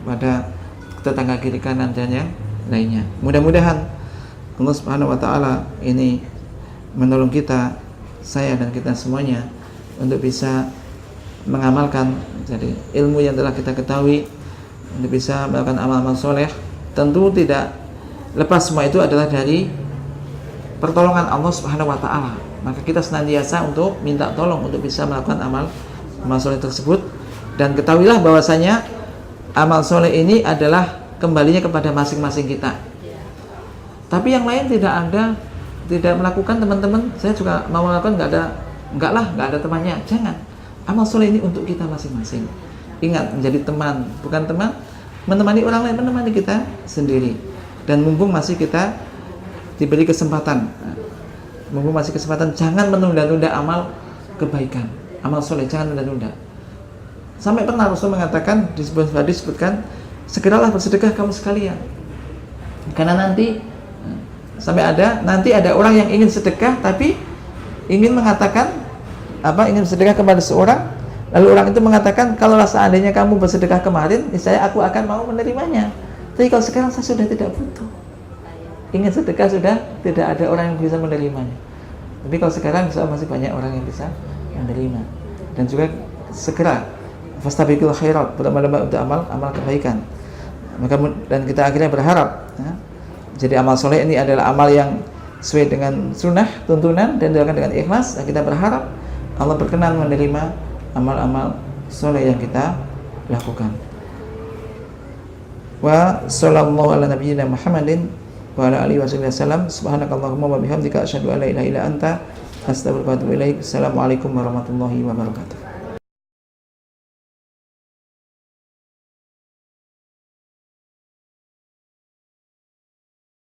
kepada tetangga kiri kanan dan yang lainnya. Mudah-mudahan Allah Subhanahu wa taala ini menolong kita, saya dan kita semuanya, untuk bisa mengamalkan jadi ilmu yang telah kita ketahui, untuk bisa melakukan amal-amal soleh. Tentu tidak lepas semua itu adalah dari pertolongan Allah Subhanahu wa taala. Maka kita senantiasa untuk minta tolong untuk bisa melakukan amal soleh tersebut. Dan ketahuilah bahwasanya amal soleh ini adalah kembalinya kepada masing-masing kita. Tapi yang lain tidak melakukan, teman-teman, saya juga mau melakukan, enggak ada temannya. Jangan. Amal soleh ini untuk kita masing-masing. Ingat, menjadi teman, bukan teman menemani orang lain, menemani kita sendiri. Dan mumpung masih kita diberi kesempatan, jangan menunda-nunda amal kebaikan, amal soleh, jangan menunda-nunda. Sampai pernah Rasul mengatakan di sebuah hadis disebutkan, segeralah bersedekah kamu sekalian, karena nanti ada orang yang ingin sedekah tapi ingin mengatakan ingin sedekah kepada seorang, lalu orang itu mengatakan, kalau seandainya kamu bersedekah kemarin, saya aku akan mau menerimanya, tapi kalau sekarang saya sudah tidak butuh, ingin sedekah sudah tidak ada orang yang bisa menerimanya, tapi kalau sekarang masih banyak orang yang bisa menerima. Dan juga segera fastabiqul khairat, berlomba-lomba untuk amal kebaikan. Dan kita akhirnya berharap ya, jadi amal soleh ini adalah amal yang sesuai dengan sunnah, tuntunan, dan dilakukan dengan ikhlas. Dan kita berharap Allah berkenan menerima amal-amal soleh yang kita lakukan. Wa sallallahu ala nabiyyina Muhammadin wa ala alihi wasallam. Subhanakallahumma wa bihamdika asyhadu an la ilaha illa anta astaghfiruka wa atubu ilaik. Assalamualaikum warahmatullahi wabarakatuh.